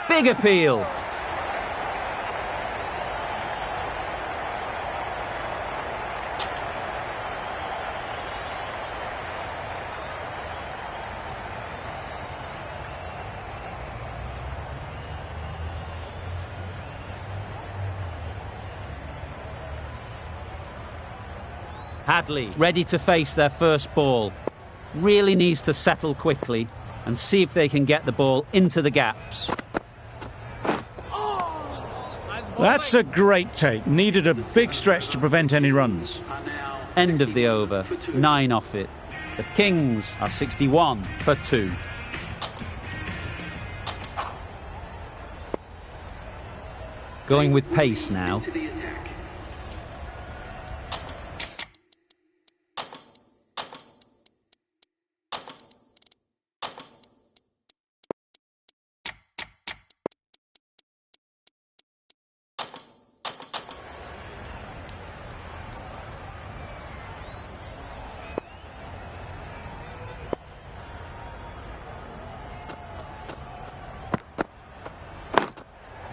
Big appeal. Hadley ready to face their first ball. Really needs to settle quickly and see if they can get the ball into the gaps. That's a great take. Needed a big stretch to prevent any runs. End of the over. 9 off it. The Kings are 61 for 2. Going with pace now. To the attack.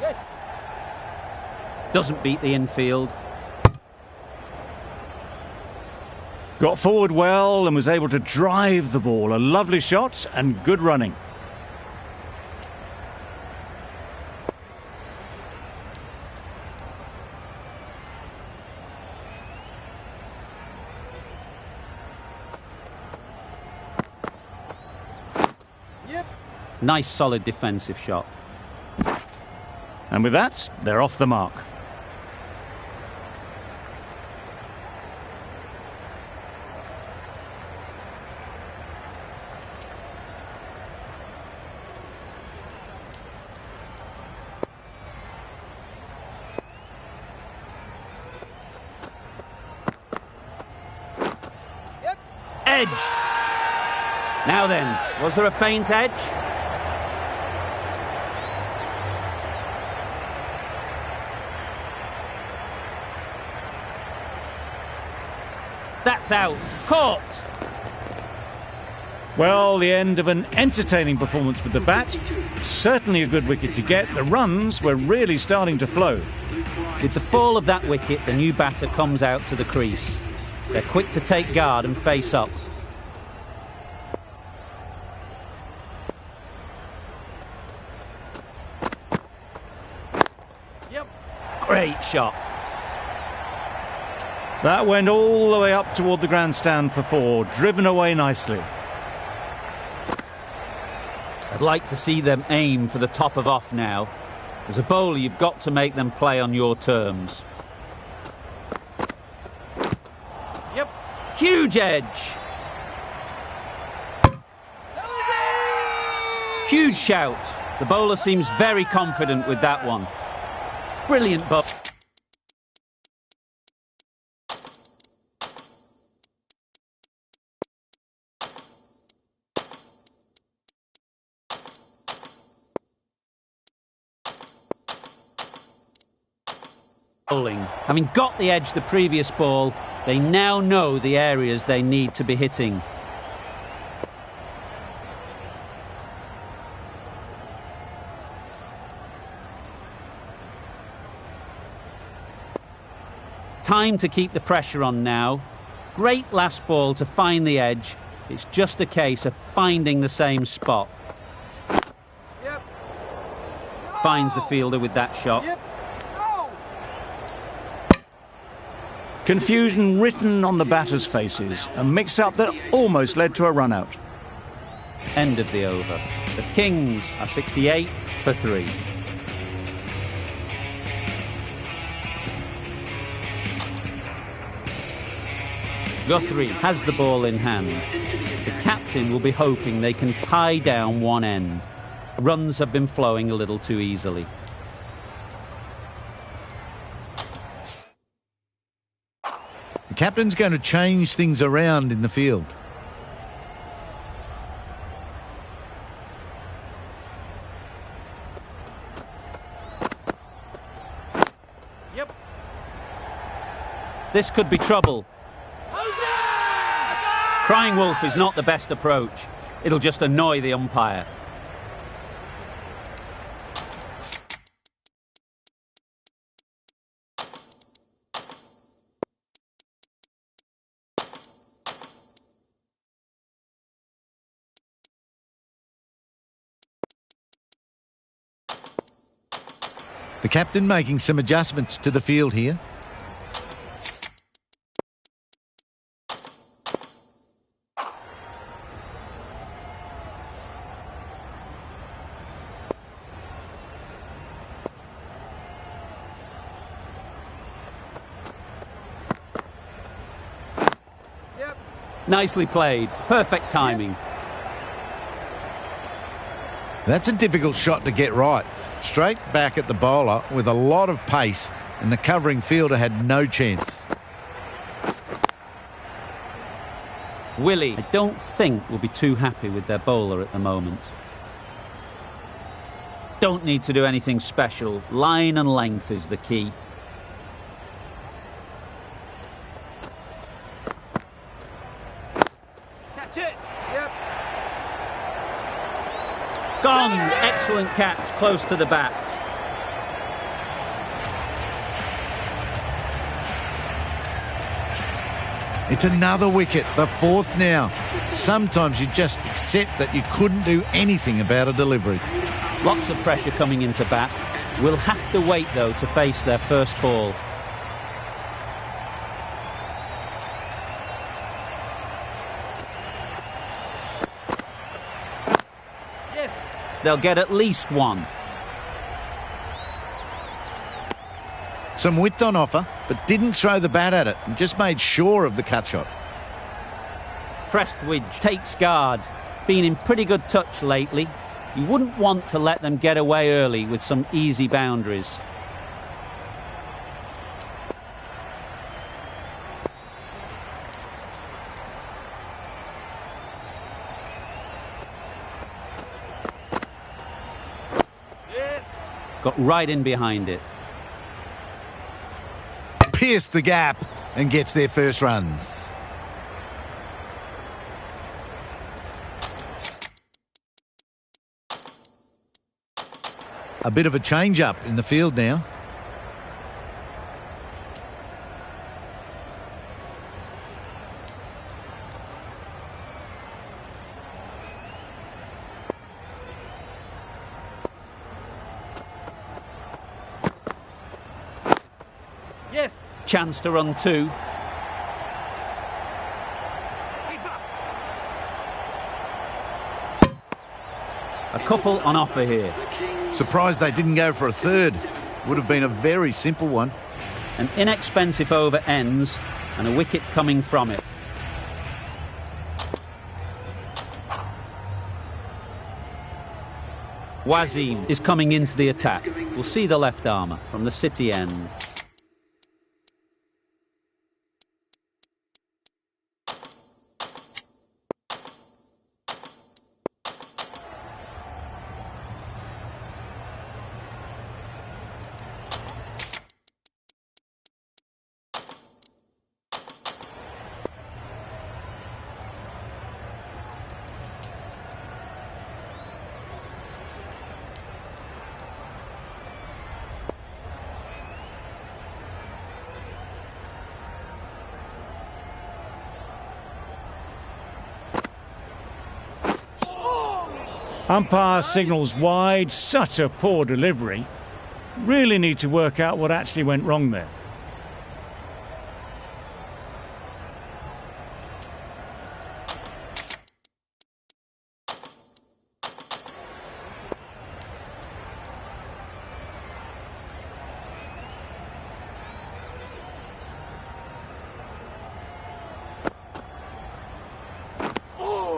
Yes. Doesn't beat the infield. Got forward well and was able to drive the ball. A lovely shot and good running. Nice solid defensive shot. And with that, they're off the mark. Edged. Now then, was there a faint edge? That's out. Caught. Well, the end of an entertaining performance with the bat. Certainly a good wicket to get. The runs were really starting to flow. With the fall of that wicket, the new batter comes out to the crease. They're quick to take guard and face up. Great shot. That went all the way up toward the grandstand for 4, driven away nicely. I'd like to see them aim for the top of off now. As a bowler, you've got to make them play on your terms. Huge edge. Huge shout. The bowler seems very confident with that one. Brilliant bowling. Having got the edge the previous ball, they now know the areas they need to be hitting. Time to keep the pressure on now. Great last ball to find the edge. It's just a case of finding the same spot. Finds the fielder with that shot. Confusion written on the batters' faces. A mix-up that almost led to a run-out. End of the over. The Kings are 68 for 3. Guthrie has the ball in hand. The captain will be hoping they can tie down one end. Runs have been flowing a little too easily. The captain's going to change things around in the field. This could be trouble. Crying wolf is not the best approach. It'll just annoy the umpire. The captain making some adjustments to the field here. Nicely played. Perfect timing. That's a difficult shot to get right. Straight back at the bowler with a lot of pace, and the covering fielder had no chance. Willie, I don't think, will be too happy with their bowler at the moment. Don't need to do anything special. Line and length is the key. Catch it. Yep. Gone! Excellent catch, close to the bat. It's another wicket, the fourth now. Sometimes you just accept that you couldn't do anything about a delivery. Lots of pressure coming into bat. We'll have to wait, though, to face their first ball. Yes. They'll get at least one. Some width on offer, but didn't throw the bat at it and just made sure of the cut shot. Prestwidge takes guard. Been in pretty good touch lately. You wouldn't want to let them get away early with some easy boundaries. Got right in behind it. Pierced the gap and gets their first runs. A bit of a change-up in the field now. Yes. Chance to run two. A couple on offer here. Surprised they didn't go for a third. Would have been a very simple one. An inexpensive over ends and a wicket coming from it. Wasim is coming into the attack. We'll see the left armour from the City end. Umpire signals wide. Such a poor delivery. Really need to work out what actually went wrong there.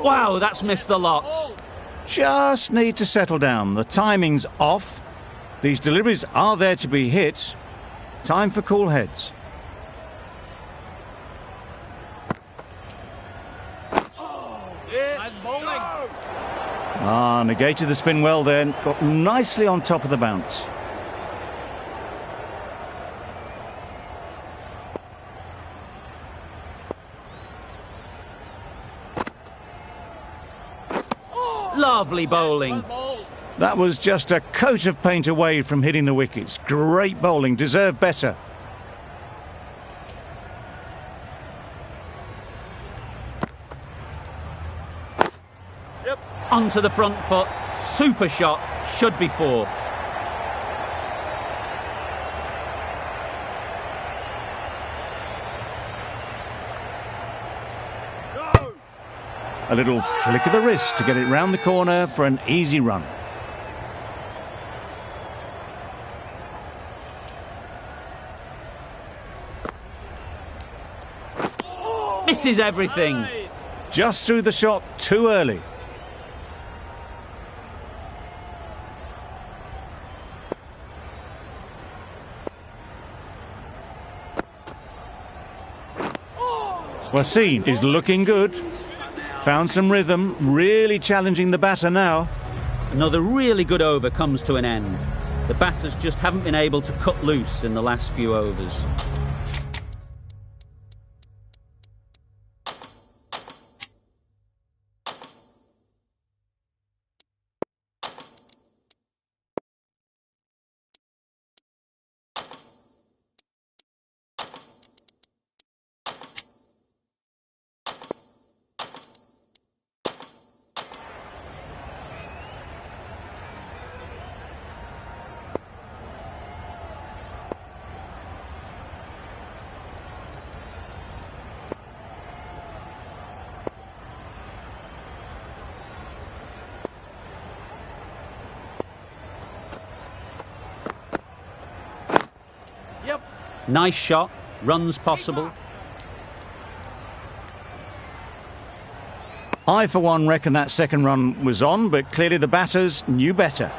Wow, that's missed the lot. Just need to settle down. The timing's off. These deliveries are there to be hit. Time for cool heads. Nice bowling. Negated the spin well then. Got nicely on top of the bounce. Lovely bowling. That was just a coat of paint away from hitting the wickets. Great bowling, deserved better. Onto the front foot. Super shot. Should be 4. A little flick of the wrist to get it round the corner for an easy run. Misses everything. Just threw the shot too early. Wasim is looking good. Found some rhythm, really challenging the batter now. Another really good over comes to an end. The batters just haven't been able to cut loose in the last few overs. Nice shot, runs possible. I, for one, reckon that second run was on, but clearly the batters knew better.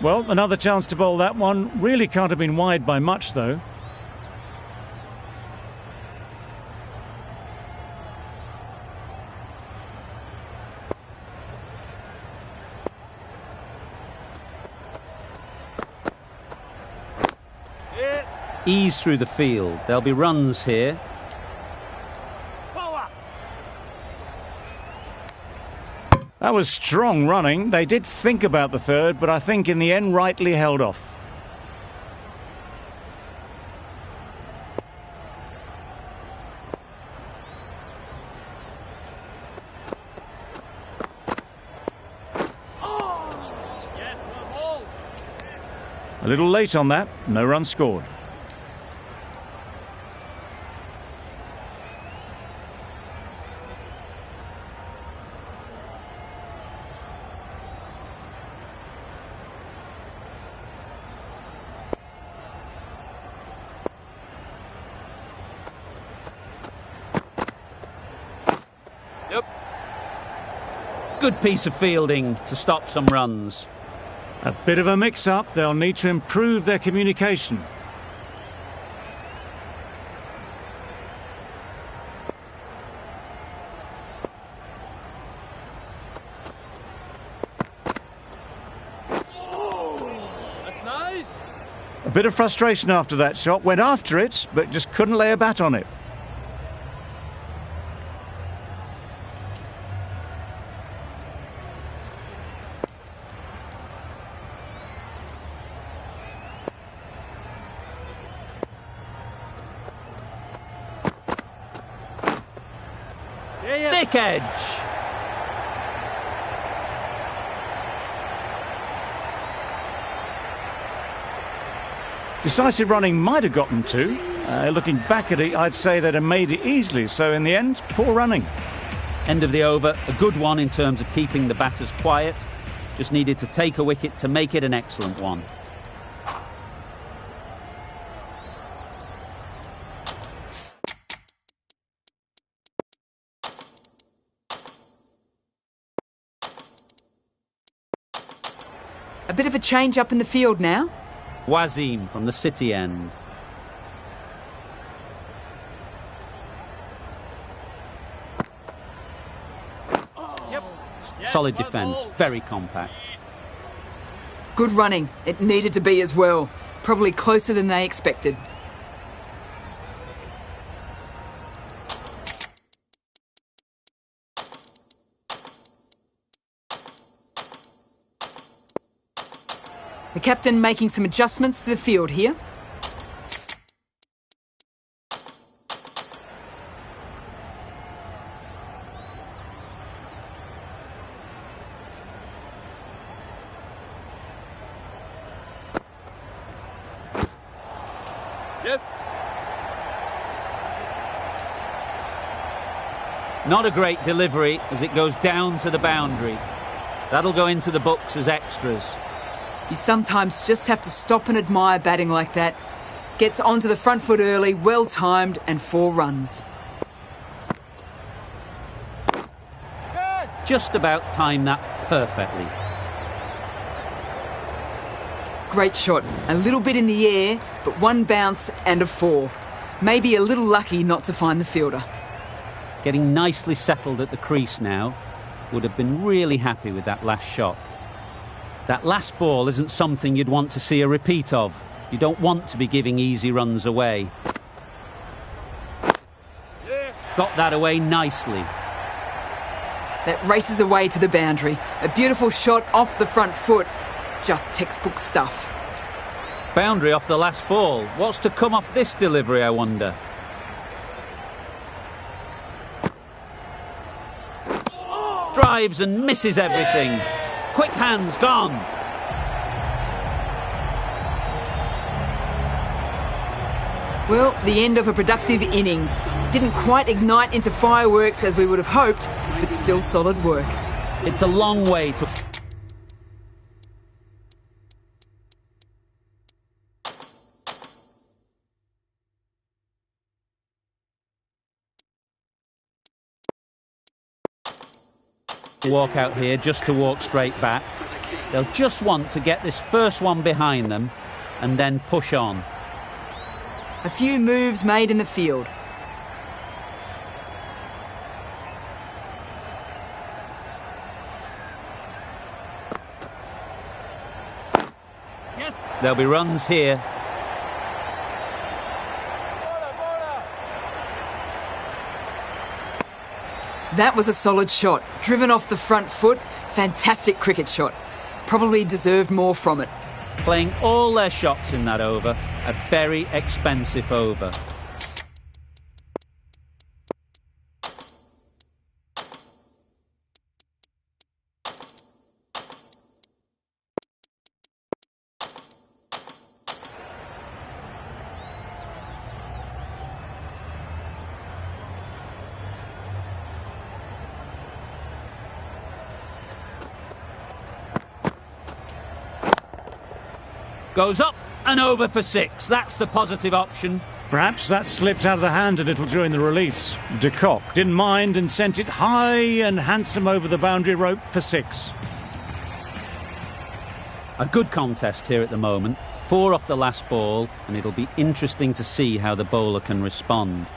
Well, another chance to bowl that one. Really can't have been wide by much, though. Ease through the field. There'll be runs here. That was strong running. They did think about the third, but I think in the end rightly held off. A little late on that, no run scored. Good piece of fielding to stop some runs. A bit of a mix-up. They'll need to improve their communication. That's nice. A bit of frustration after that shot. Went after it, but just couldn't lay a bat on it. Thick edge. Decisive running might have gotten two. Looking back at it, I'd say they'd have made it easily. So in the end, poor running. End of the over. A good one in terms of keeping the batters quiet. Just needed to take a wicket to make it an excellent one. A bit of a change up in the field now. Wasim from the City end. Solid defence, very compact. Good running. It needed to be as well. Probably closer than they expected. The captain making some adjustments to the field here. Yes. Not a great delivery as it goes down to the boundary. That'll go into the books as extras. You sometimes just have to stop and admire batting like that. Gets onto the front foot early, well timed, and 4 runs. Just about timed that perfectly. Great shot. A little bit in the air, but 1 bounce and a 4. Maybe a little lucky not to find the fielder. Getting nicely settled at the crease now. Would have been really happy with that last shot. That last ball isn't something you'd want to see a repeat of. You don't want to be giving easy runs away. Got that away nicely. That races away to the boundary. A beautiful shot off the front foot. Just textbook stuff. Boundary off the last ball. What's to come off this delivery, I wonder? Drives and misses everything. Quick hands gone. Well, the end of a productive innings. Didn't quite ignite into fireworks as we would have hoped, but still solid work. It's a long way to... walk out here just to walk straight back. They'll just want to get this first one behind them and then push on. A few moves made in the field. Yes. There'll be runs here. That was a solid shot. Driven off the front foot. Fantastic cricket shot. Probably deserved more from it. Playing all their shots in that over. A very expensive over. Goes up and over for 6. That's the positive option. Perhaps that slipped out of the hand a little during the release. De Kock didn't mind and sent it high and handsome over the boundary rope for 6. A good contest here at the moment. 4 off the last ball, and it'll be interesting to see how the bowler can respond.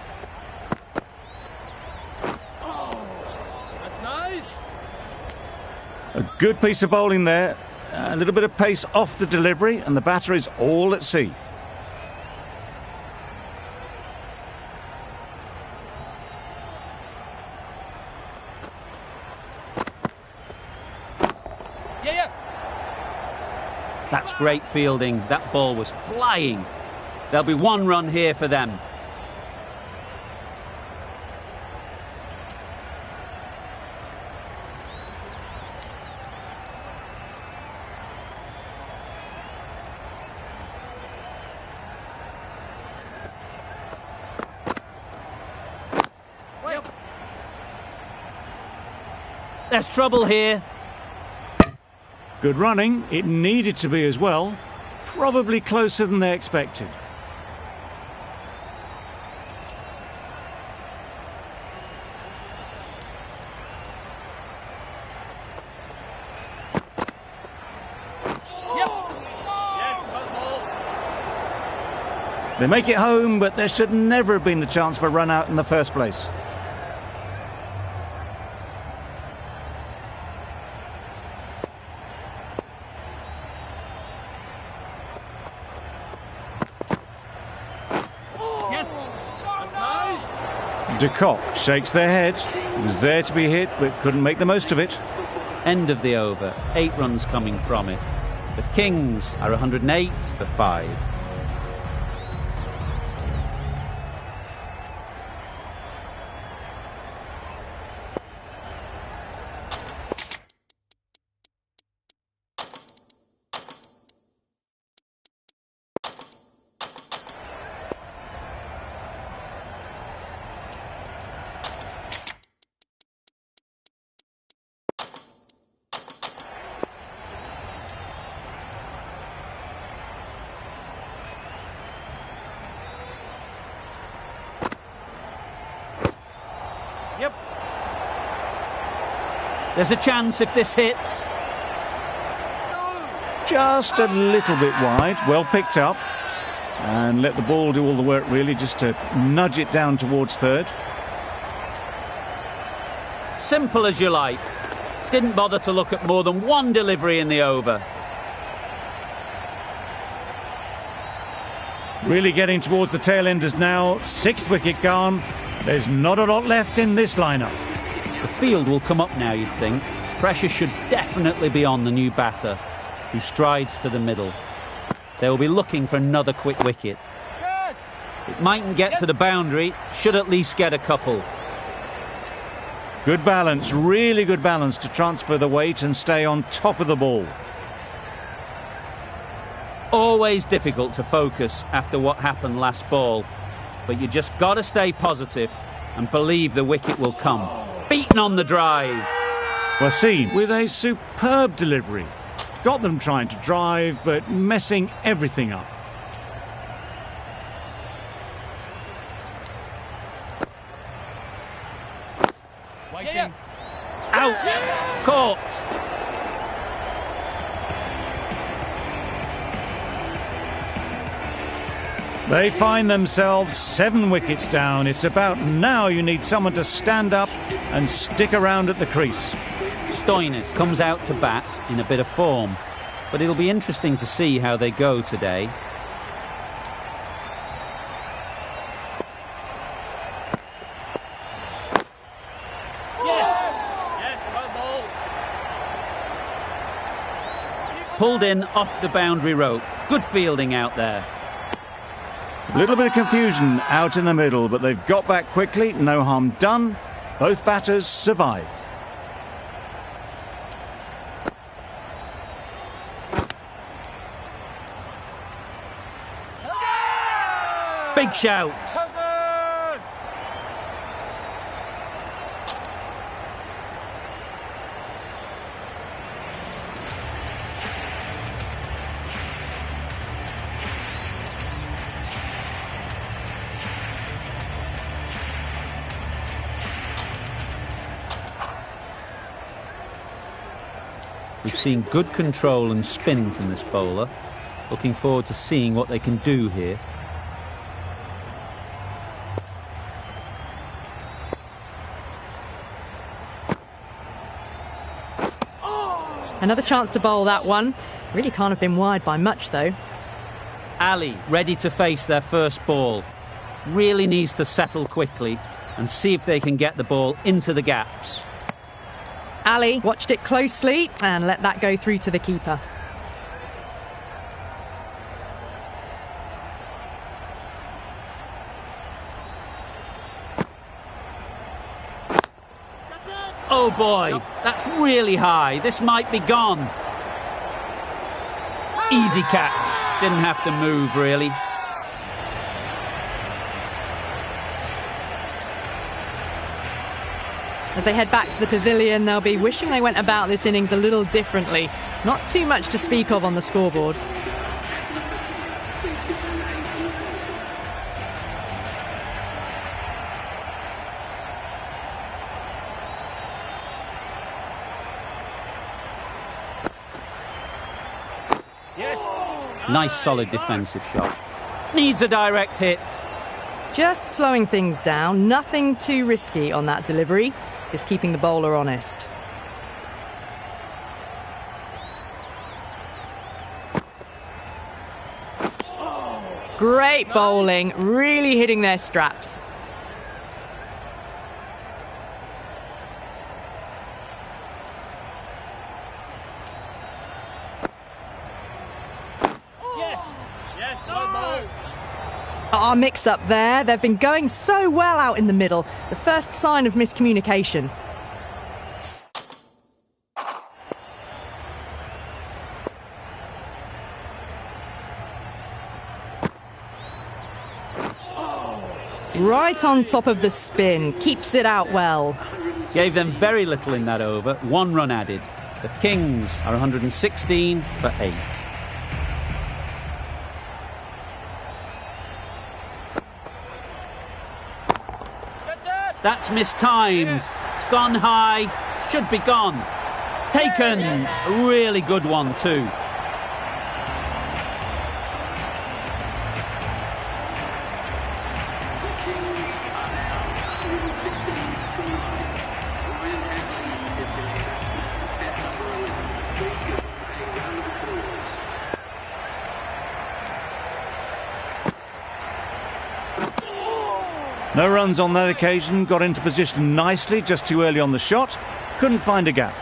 That's nice. A good piece of bowling there. A little bit of pace off the delivery, and the batter is all at sea. Yeah. That's great fielding. That ball was flying. There'll be 1 run here for them. There's trouble here. Good running. It needed to be as well. Probably closer than they expected. They make it home, but there should never have been the chance for a run out in the first place. Yes. That's nice. De Kock shakes their head. He was there to be hit, but couldn't make the most of it. End of the over. 8 runs coming from it. The Kings are 108 for 5. Yep. There's a chance if this hits. Just a little bit wide. Well picked up. And let the ball do all the work, really, just to nudge it down towards third. Simple as you like. Didn't bother to look at more than one delivery in the over. Really getting towards the tail enders now. 6th wicket gone. There's not a lot left in this lineup. The field will come up now, you'd think. Pressure should definitely be on the new batter, who strides to the middle. They will be looking for another quick wicket. It mightn't get to the boundary, should at least get a couple. Good balance, really good balance to transfer the weight and stay on top of the ball. Always difficult to focus after what happened last ball, but you just got to stay positive and believe the wicket will come. Beaten on the drive. Wasim with a superb delivery. Got them trying to drive, but messing everything up. Waiting. Out. Caught. They find themselves 7 wickets down. It's about now you need someone to stand up and stick around at the crease. Stoinis comes out to bat in a bit of form, but it'll be interesting to see how they go today. Yes, well ball. Pulled in off the boundary rope. Good fielding out there. A little bit of confusion out in the middle, but they've got back quickly. No harm done. Both batters survive. Big shout. We've seen good control and spin from this bowler. Looking forward to seeing what they can do here. Another chance to bowl that one. Really can't have been wide by much, though. Ali ready to face their first ball. Really needs to settle quickly and see if they can get the ball into the gaps. Ali watched it closely and let that go through to the keeper. Oh boy, that's really high. This might be gone. Easy catch. Didn't have to move, really. As they head back to the pavilion, they'll be wishing they went about this innings a little differently. Not too much to speak of on the scoreboard. Nice solid defensive shot. Needs a direct hit. Just slowing things down, nothing too risky on that delivery, just keeping the bowler honest. Great bowling, really hitting their straps. Our mix-up there. They've been going so well out in the middle. The first sign of miscommunication. Right on top of the spin. Keeps it out well. Gave them very little in that over. 1 run added. The Kings are 116 for 8. That's mistimed. It's gone high. Should be gone. Taken. A really good one too. No runs on that occasion, got into position nicely, just too early on the shot, couldn't find a gap.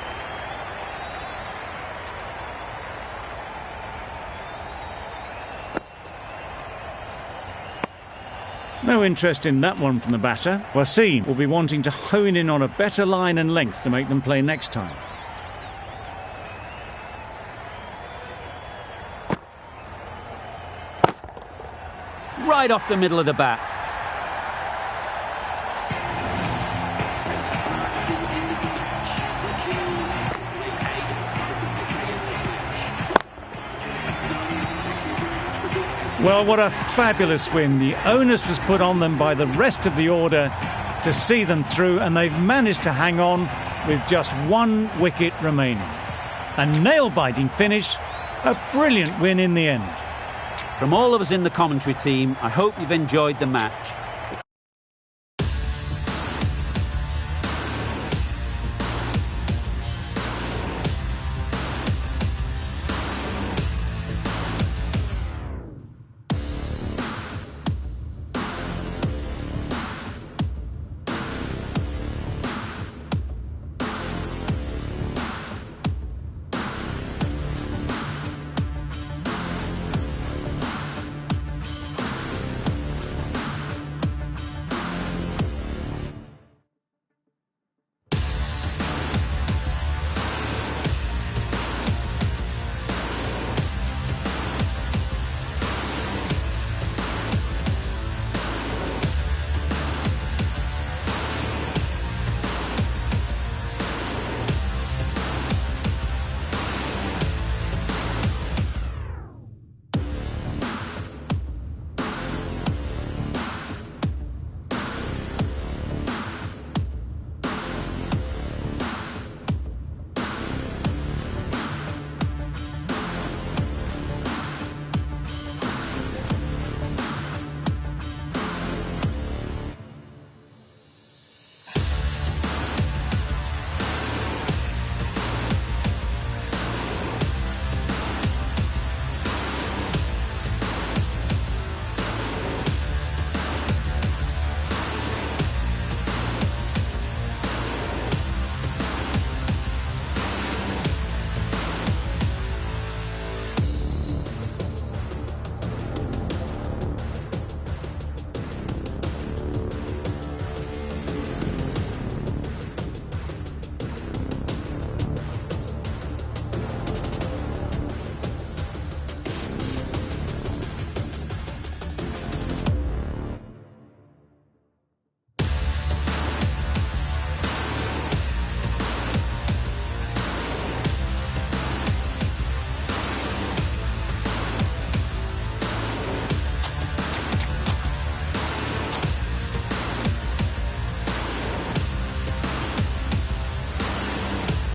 No interest in that one from the batter. Wasim will be wanting to hone in on a better line and length to make them play next time. Right off the middle of the bat. Well, what a fabulous win. The onus was put on them by the rest of the order to see them through, and they've managed to hang on with just 1 wicket remaining. A nail-biting finish, a brilliant win in the end. From all of us in the commentary team, I hope you've enjoyed the match.